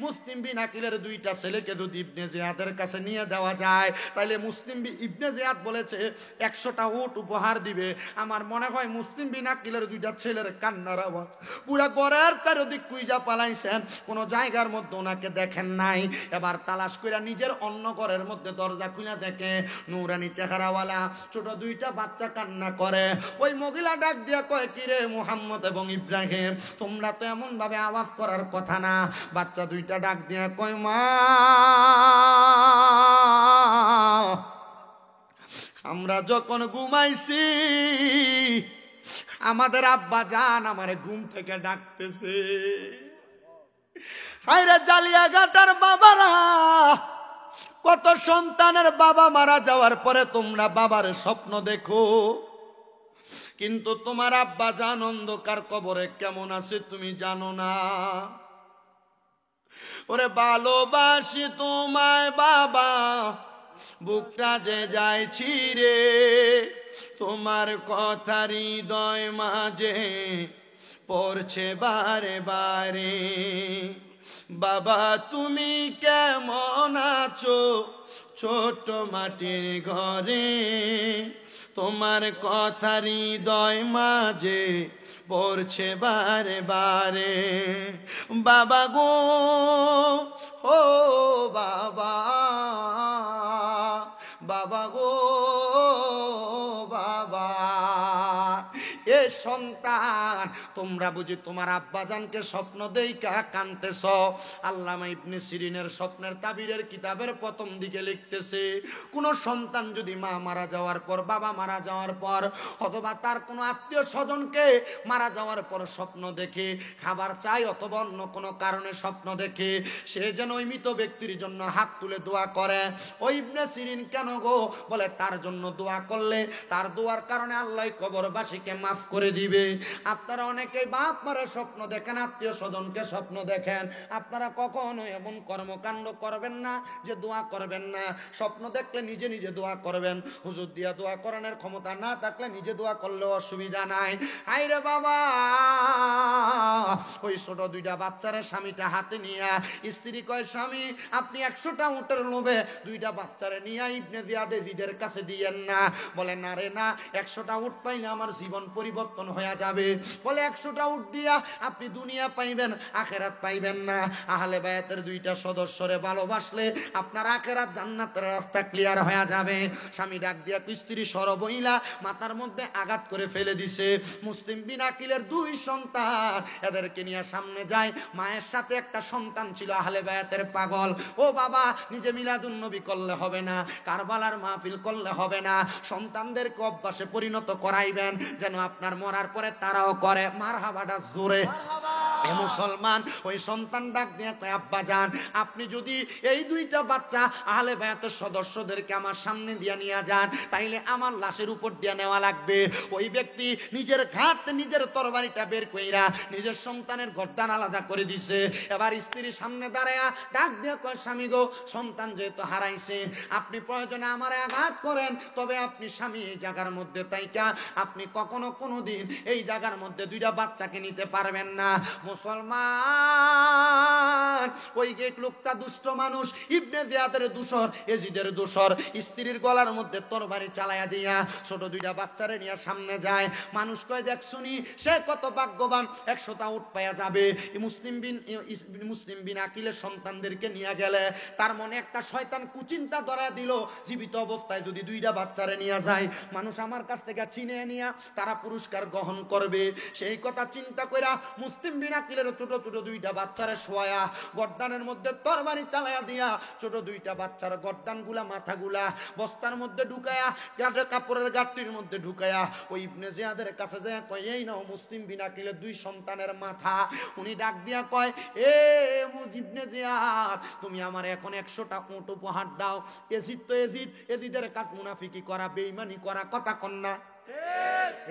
মুসলিম বিন আকিলের 2টা ছেলেকে যদি ইবনে জিয়াদের কাছে নিয়ে দেওয়া যায় তাহলে মুসলিম ইবনে জিয়াদ বলেছে 100টা উট উপহার দিবে। আমার মনে হয় মুসলিম বিন আকিলের 2টা ছেলের কান্নার আওয়াজ পুরা ঘরের চারিদিক কুইজা পালাইছেন, কোন জায়গার মধ্যে ওনাকে দেখেন নাই। এবার তালাশ করে নিজের অন্য ঘরের মধ্যে দরজা খুলে দেখে নুরানি চেহারাওয়ালা ছোট 2টা বাচ্চা কান্না করে। ওই মহিলা ডাক দিয়া কয় কি রে মুহাম্মদ এবং ইব্রাহিম তোমরা তো এমন ভাবে আওয়াজ করার কথা না। বাচ্চা 2টা ডাক দিয়া কয় মা আমরা যখন ঘুমাইছি আমাদের আব্বা জান আমারে ঘুম থেকে ডাকতেছে। হায়রে জালিয়াঘাটার বাবারা, কত সন্তানের বাবা মারা যাওয়ার পরে তোমরা বাবার স্বপ্ন দেখো, কিন্তু তোমার আব্বা জান অন্ধকার কবরে কেমন আছে তুমি জানো না। ওরে ভালোবাসি তোমায় বাবা, বুকটা যে যাইছি রে, তোমার কথা হৃদয় মাঝে পড়ছে বারে বারে। বাবা তুমি কেমন আছো ছোট মাটির ঘরে, তোমার কথা হৃদয় মাঝে পড়ছে বারে বারে। বাবা গো ও বাবা, বাবা গো বাবা। এ সন্তান, তোমরা বুঝি তোমার আব্বাজানকে স্বপ্ন দেইকা কানতেছ। আল্লামা ইবনে সিরিনের স্বপ্নের তাবিরের কিতাবের প্রথম দিকে লিখতেছে, কোন সন্তান যদি মা মারা যাওয়ার পর, বাবা মারা যাওয়ার পর, অথবা তার কোনো আত্মীয় স্বজনকে মারা যাওয়ার পর স্বপ্ন দেখে, খাবার চাই অথবা অন্য কোনো কারণে স্বপ্ন দেখে, সে যেন ওই মৃত ব্যক্তির জন্য হাত তুলে দোয়া করে। ওই ইবনে সিরিন কেন গো? বলে তার জন্য দোয়া করলে তার দোয়ার কারণে আল্লাহ কবরবাসীকে মাফ করে দিবে। আপনারা অনেকেই বাপ মারা স্বপ্ন দেখেন, আত্মীয় স্বজনকে স্বপ্ন দেখেন, আপনারা কখনো এমন কর্মকাণ্ড করবেন না যে দোয়া করবেন না। স্বপ্ন দেখলে নিজে নিজে দোয়া করবেন। হুজুর দিয়া দোয়া করানোর ক্ষমতা না থাকলে নিজে দোয়া করলে অসুবিধা নাই। আইরে বাবা, ওই ছোট দুইটা বাচ্চারা স্বামীটা হাতে নিয়ে, স্ত্রী কয় স্বামী আপনি 100টা উটের লোভে দুইটা বাচ্চারে নিয়ে ইবনে জিয়াদ এজিদের কাছে দিয়েন না। বলে না রে না, 100টা উট পাইলে আমার জীবন পরিবর্তন হয়ে যাবে। বলে 100টা উট দিয়া আপনি দুনিয়া পাইবেন, আখেরাত পাইবেন না। আহলে বায়াতের দুইটা সদস্যরে ভালোবাসলে আপনার আখেরাত জান্নাতের রাস্তা ক্লিয়ার হয়ে যাবে। স্বামী ডাক দিয়া স্ত্রী সরবইলা মাথার মধ্যে আঘাত করে ফেলে দিছে। মুসলিম বিন আকিলের 2 সন্তান, এদেরকে নিয়ে সামনে যায়। মায়ের সাথে একটা সন্তান ছিল আহলে বায়াতের পাগল। ও বাবা, নিজে মিলাদুন নবী করলে হবে না, কারবালার মাহফিল করলে হবে না, সন্তানদেরকে অভ্যাসে পরিণত করাইবেন যেন আপনার মরার পরে তারাও করে। মারহাবাটা জোরে। এ মুসলমান, ওই সন্তান ডাক দিয়ে কয় আব্বা জান, আপনি যদি এই 2টা বাচ্চা আহলে বায়াতের সদস্যদেরকে আমার সামনে দিয়ে নিয়ে যান, তাইলে আমার লাশের উপর দিয়ে নেওয়া লাগবে। ওই ব্যক্তি নিজের হাত নিজের তরবারিটা বের কইরা নিজের সন্তানের গর্দান আলাদা করে দিছে। এবার স্ত্রীর সামনে দাঁড়ায়া ডাক দিয়ে কয় স্বামী গো, সন্তান যেহেতু হারাইছে, আপনি প্রয়োজনে আমারে আঘাত করেন, তবে আপনি স্বামী এই জায়গার মধ্যে তাইকা আপনি কখনো কোনোদিন এই জায়গার মধ্যে 2টা বাচ্চাকে নিতে পারবেন না। মুসলমান, ওই এক লোকটা দুষ্ট মানুষ, ইবনে জিয়াদের দোসর, এজিদের দোসর, স্ত্রীর গলার মধ্যে তরবারি চালায়া দিয়া ছোট 2টা বাচ্চারে নিয়ে সামনে যায়। মানুষ কয় দেখ শুনি সে কত ভাগ্যবান, 100টা উট পায়া যাবে। মুসলিম বিন আকিলের সন্তানদেরকে নিয়ে গেলে তার মনে একটা শয়তান কুচিন্তা ধরা দিল, জীবিত অবস্থায় যদি 2টা বাচ্চারে নিয়ে যায়, মানুষ আমার কাছ থেকে ছিনে নিয়ে তারা পুরস্কার গ্রহণ করবে। সেই কথা চিন্তা কইরা মুসলিম বিন আকিলের ছোট ছোট 2টা বাচ্চারে শোয়া গর্দানের মধ্যে তরবারি চালায়া দিয়া ছোট 2টা বাচ্চার গর্দানগুলা মাথাগুলা বস্তার মধ্যে ঢুকায়া, কাপড়ের গাঁটটির মধ্যে ঢুকায়া ওই ইবনে জিয়াদের কাছে যায় কয় এই নাও মুসলিম বিন আকিলের 2 সন্তানের মাথা। উনি ডাক দিয়া কয় এ ইবনে জিয়াদ, তুমি আমার এখন 100টা উট উপহার দাও। এজিদ তো এজিদ, এজিদের কাজ মুনাফিকি করা, বেঈমানি করা, কথা কন্যা।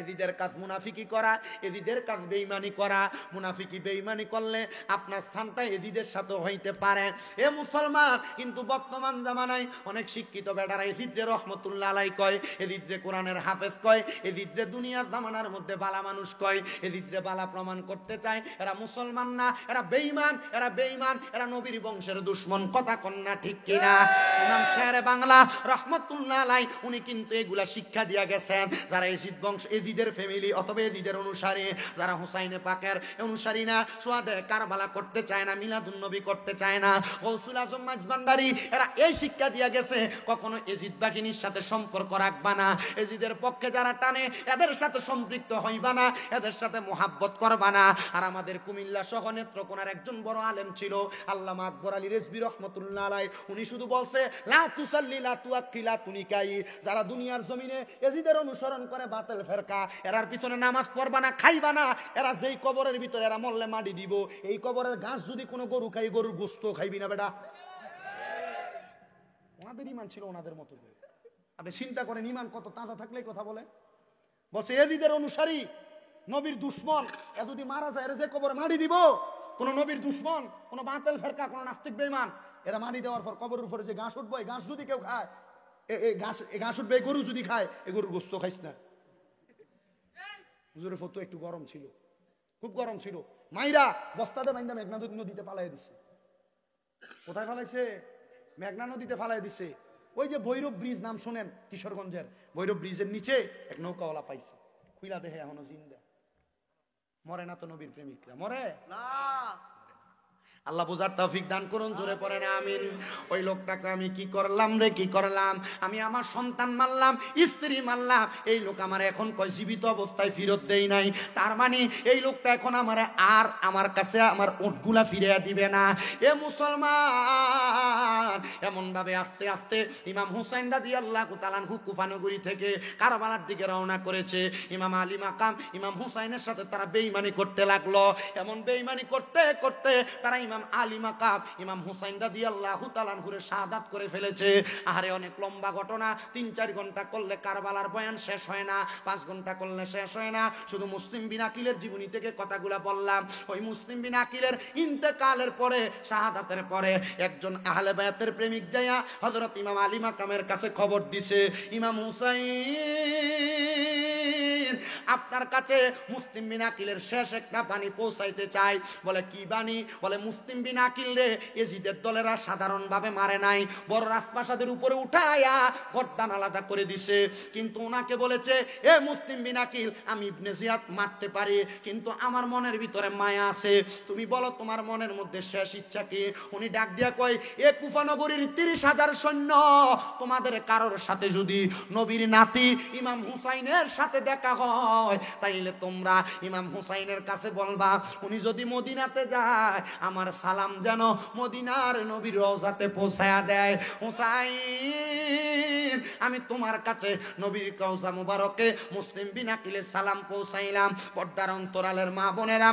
এদিদের কাজ মুনাফিকি করা, এদিদের কাজ বেঈমানি করা। মুনাফিকি বেঈমানি করলে আপনার স্থানটা এদিদের সাথে হইতে পারে। এ মুসলমান, কিন্তু বর্তমান জামানায় অনেক শিক্ষিত বেটারা এদিদরে রহমতুল্লাহ আলাই কয়, এদিদরে কোরআনের হাফেজ কয়, এদিদরে দুনিয়ার জামানার মধ্যে বালা মানুষ কয়, এদিদরে বালা প্রমাণ করতে চায় এরা মুসলমান না, এরা বেঈমান, এরা বেঈমান, এরা নবীর বংশের দুশমন। কথা কন্যা ঠিক কিনা? ইমাম শেরে বাংলা রহমতুল্লাহ আলাই উনি কিন্তু এগুলা শিক্ষা দিয়া গেছেন। যারা এজিদ বংশ, এজিদের ফ্যামিলি অথবা এজিদের অনুসারী, যারা হুসাইনে পাকের অনুসারী না, সোয়াদে কারবালা করতে চায় না, মিলাদুন নবী করতে চায় না, গৌসুল আজম মাঝবান্ডারি, এরা এই শিক্ষা দিয়া গেছে কখনো এজিদ বাহিনীর সাথে সম্পর্ক রাখবা না, এজিদের পক্ষে যারা টানে এদের সাথে সম্পৃক্ত হইবা না, এদের সাথে মোহাব্বত করবা না। আর আমাদের কুমিল্লা সহ নেত্রকোনার একজন বড় আলেম ছিল আল্লামা আকবর আলী রেজভী রহমতুল্লাহ আলাইহি, উনি শুধু বলছে লা তুসাল্লি লা তুআক্কি লা তুনিকাই, যারা দুনিয়ার জমিনে এজিদের অনুসরণ করে বাতিল ফেরকা, এরার পিছনে নামাজ পড়বা না, খাইবা না, এরা যেই কবরের ভিতরে এরা মরলে মাটি দিব, এই কবরের ঘাস যদি কোনো গরু খাই, গরুর গোশত খাইবি না বেটা। ওনাদের ঈমান ছিল ওনাদের মতো। আপনি চিন্তা করেন ঈমান কত তাজা থাকলেই কথা বলে। বলছে এজিদের অনুসারী, নবীর দুশমন, এ যদি মারা যায় এরা যে কবরে মাটি দিব, কোন নবীর দুশমন, কোন বাতিল ফেরকা, কোন নাস্তিক বেঈমান, এরা মাটি দেওয়ার পর কবরের উপরে যে ঘাস উঠবে, এই ঘাস যদি কেউ খায়, এই ঘাস উঠবে, এই গরু যদি খায়, এই গরুর গোশত খাইস না। হুজুরের ফটো একটু গরম ছিল, খুব গরম ছিল, মাইরা বস্তাতে বাইন্দা মেঘনা নদীতে পালাই দিছে। কোথায় ফালাইছে? মেঘনা নদীতে ফালাই দিছে। ওই যে ভৈরব ব্রিজ নাম শোনেন, কিশোরগঞ্জের ভৈরব ব্রিজের নিচে এক নৌকাওয়ালা পাইছে, খুইলা দেখে এখনো জিন্দা। মরে না তো নবীর প্রেমিকরা? মরে না। আল্লাহ বুঝার তৌফিক দান করুন, জোরে পড়েন আমিন। ওই লোকটাকে আমি কি করলাম রে, কি করলাম? আমি আমার সন্তান মারলাম, স্ত্রী মারলাম, এই লোক আমার এখন কয় জীবিত অবস্থায় ফেরত দেই নাই, তার মানে এই লোকটা এখন আমারে আর আমার কাছে আমার উটগুলা ফিরিয়ে দিবে না। এ মুসলমান, এমন ভাবে আস্তে আস্তে ইমাম হুসাইন রাদিয়াল্লাহু তাআলা আনহু কুফা নগরী থেকে কারবালার দিকে রওনা করেছে। ইমাম আলী মাকাম ইমাম হুসাইনের সাথে তারা বেঈমানি করতে লাগলো। এমন বেঈমানি করতে করতে তারা ইমাম আলী মাকাম ইমাম হুসাইন রাদিয়াল্লাহু তাআলা আনহুর শাহাদাত করে ফেলেছে। আরে অনেক লম্বা ঘটনা, 3-4 ঘন্টা করলে কারবালার বয়ান শেষ হয় না, 5 ঘন্টা করলে শেষ হয় না। শুধু মুসলিম বিন আকিলের জীবনী থেকে কথাগুলা বললাম। ওই মুসলিম বিন আকিলের ইন্তেকালের পরে, শাহাদাতের পরে, একজন আহলে বায়াতের প্রেমিক যাইয়া হযরত ইমাম আলী মাকামের কাছে খবর দিছে, ইমাম হুসাইন আপনার কাছে মুসলিম বিন আকিলের শেষ একটা বাণী পৌঁছাইতে চাই। বলে কি বাণী? বলে মুসলিম বিন আকিল রে এজিদের দলেরা সাধারণভাবে মারে নাই, বড় রাজপ্রাসাদের উপরে উঠায়া গর্দান আলাদা করে দিছে, কিন্তু ওনাকে বলেছে এ মুসলিম বিন আকিল আমি ইবনে জিয়াদ মারতে পারি, কিন্তু আমার মনের ভিতরে মায়া আছে, তুমি বলো তোমার মনের মধ্যে শেষ ইচ্ছা কি? উনি ডাক দিয়া কয় এ কুফা নগরীর 30,000 সৈন্য তোমাদের কারোর সাথে যদি নবীর নাতি ইমাম হুসাইনের সাথে দেখা হয়, তাইলে তোমরা ইমাম হুসাইনের কাছে বলবা উনি যদি মদিনাতে যায় আমার সালাম যেন মদিনার নবীর রওজাতে পৌঁছায়া দেয়। হুসাইন আমি তোমার কাছে নবীর রওজা মুবারকে মুসলিম বিন আকিলের সালাম পৌঁছাইলাম। পর্দার অন্তরালের মা বোনেরা,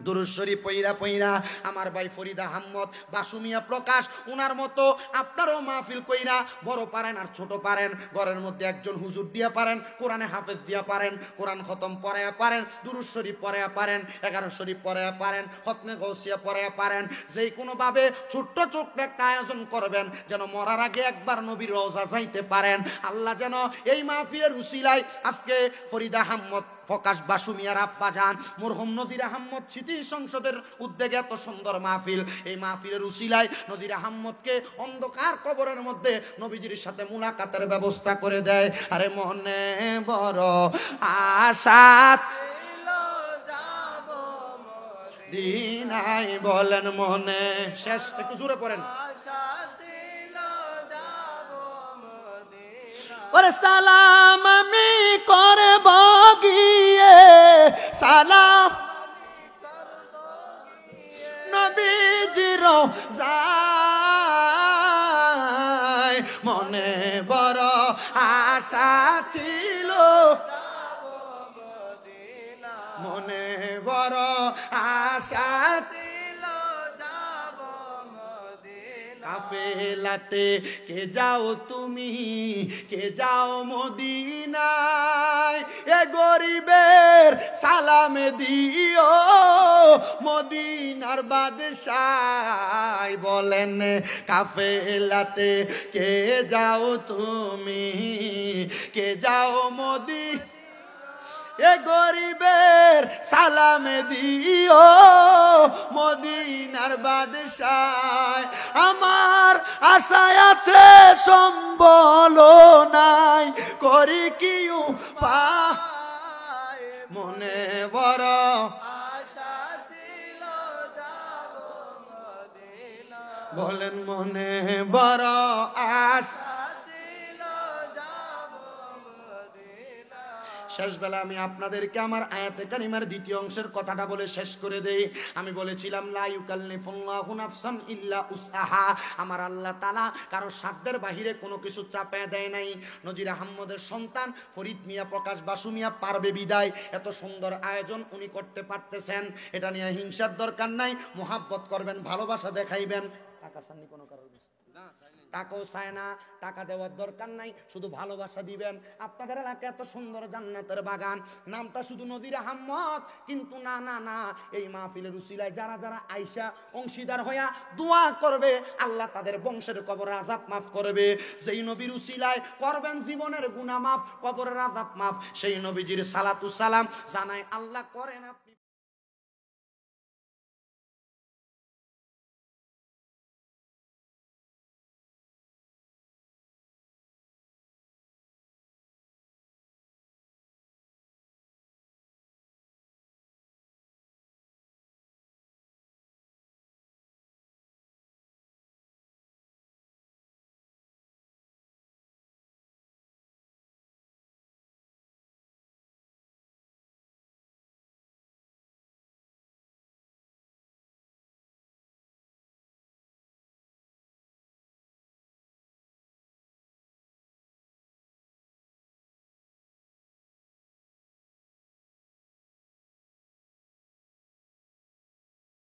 দুরূদ শরীফ পইরা পইরা আমার ভাই ফরিদ আহমদ বাসুমিয়া প্রকাশ, উনার মতো আপনারও মাহফিল কইরা, বড় পারেন আর ছোট পারেন, ঘরের মধ্যে একজন হুজুর দিয়া পারেন, কোরআনে হাফেজ দিয়া পারেন, কোরআন খতম পড়ায়া পারেন, দুরূদ শরীফ পড়ায়া পারেন, 11 শরীফ পড়ায়া পারেন, খতমে গৌসিয়া পড়ায়া পারেন, যেই কোনো ভাবে ছোট্ট ছোট্ট একটা আয়োজন করবেন যেন মরার আগে একবার নবীর রওজা যাইতে পারেন। আল্লাহ যেন এই মাহফিলের উসিলায় আজকে ফরিদ আহমদ প্রকাশ বাসুমিয়ার আব্বা জান মরহুম নজির আহমদ স্মৃতি সংসদের উদ্যোগে এত সুন্দর মাহফিল, এই মাহফিলের উসিলায় নজির আহমদকে অন্ধকার কবরের মধ্যে নবীজির সাথে মুলাকাতের ব্যবস্থা করে দেয়। আরে মনে বড় আশা ছিল যাব মদিনায়, বলেন মনে শেষ, একটু জোরে পড়েন। ওরে সালাম আমি করব গিয়ে, সালাম নবীজির রওজায়, মনে বড় আশা ছিল মনে বড় আশা ছিল যাব মদিনা। কাফেলাতে কে যাও তুমি, কে যাও মদিনায়, এ গরিবের সালাম দিও মদিনার বাদশাহ, বলেন কাফেলাতে কে যাও তুমি, কে যাও মদিনা, এ গরিবের সালাম দিও মদিনার বাদশাহ, আমার আশায় আছে সম্বল নাই, করি কি উপায়, মনে বড় আশা ছিল যাব মদিনা, বলেন মনে বড় আশা ছিল যাব মদিনা। শেষ বেলা আমি আপনাদেরকে আমার আয়াতে কারিমার দ্বিতীয় অংশের কথাটা বলে শেষ করে দেই। আমি বলেছিলাম লা ইউকাল্লিফুল্লাহু নাফসান ইল্লা উসআহা, আমার আল্লাহ তাআলা কারো সাধ্যের বাহিরে কোনো কিছু চাপায় দেয় নাই। নজির আহমদের সন্তান ফরিদ মিয়া, প্রকাশ বাসু মিয়া পারবে বিদায় এত সুন্দর আয়োজন উনি করতে পারতেছেন। এটা নিয়ে হিংসার দরকার নাই, মোহাব্বত করবেন, ভালোবাসা দেখাইবেন। টাকা চাননি কোনো কারোর কাছে? টাকাও চায় না, টাকা দেওয়ার দরকার নাই, শুধু ভালোবাসা দিবেন। আপনাদের এলাকায় এত সুন্দর জান্নাতের বাগান, নামটা শুধু নজির আহমদ, কিন্তু না না না, এই মাহফিলের উসিলায় যারা যারা আইসা অংশীদার হইয়া দোয়া করবে, আল্লাহ তাদের বংশের কবরের আযাব মাফ করবে। যেই নবীর উসিলায় করবেন জীবনের গুনাহ মাফ, কবরের আযাব মাফ, সেই নবীজির সালাতু সালাম জানাই আল্লাহ করেন আপনি।